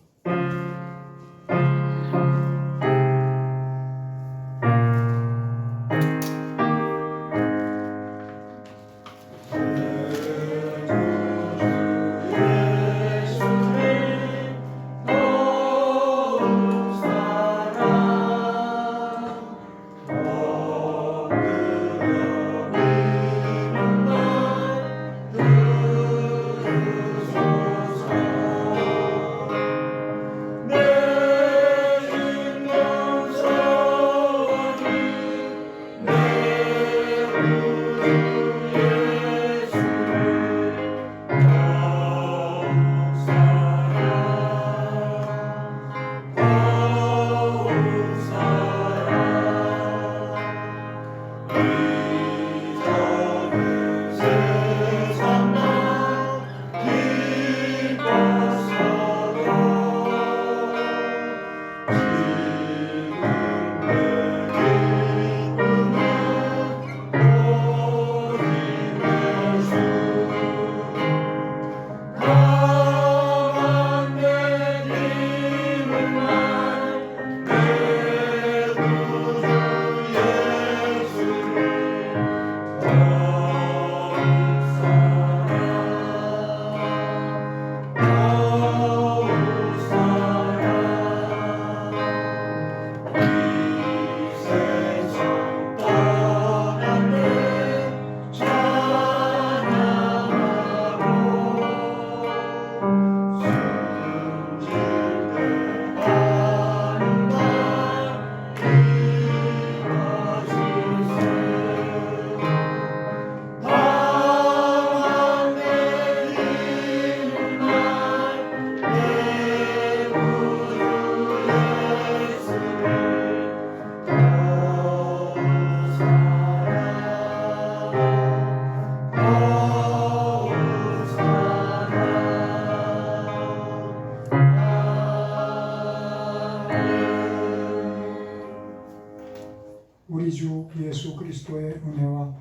우리 주 예수 그리스도의 은혜와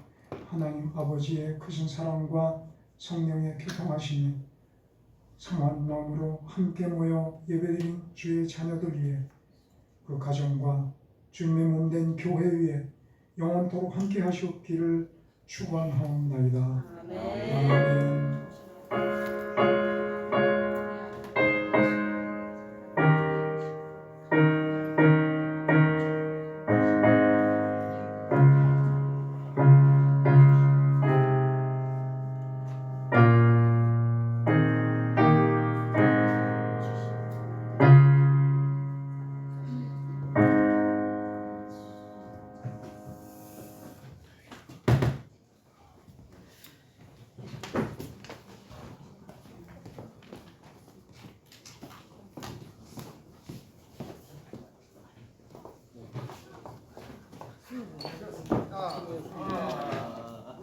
하나님 아버지의 크신 사랑과 성령의 교통하심이 성한 마음으로 함께 모여 예배드린 주의 자녀들 위해 그 가정과 주님의 몸된 교회 위에 영원토록 함께 하시옵기를 축원하옵나이다. 아멘.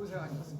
고생하셨습니다.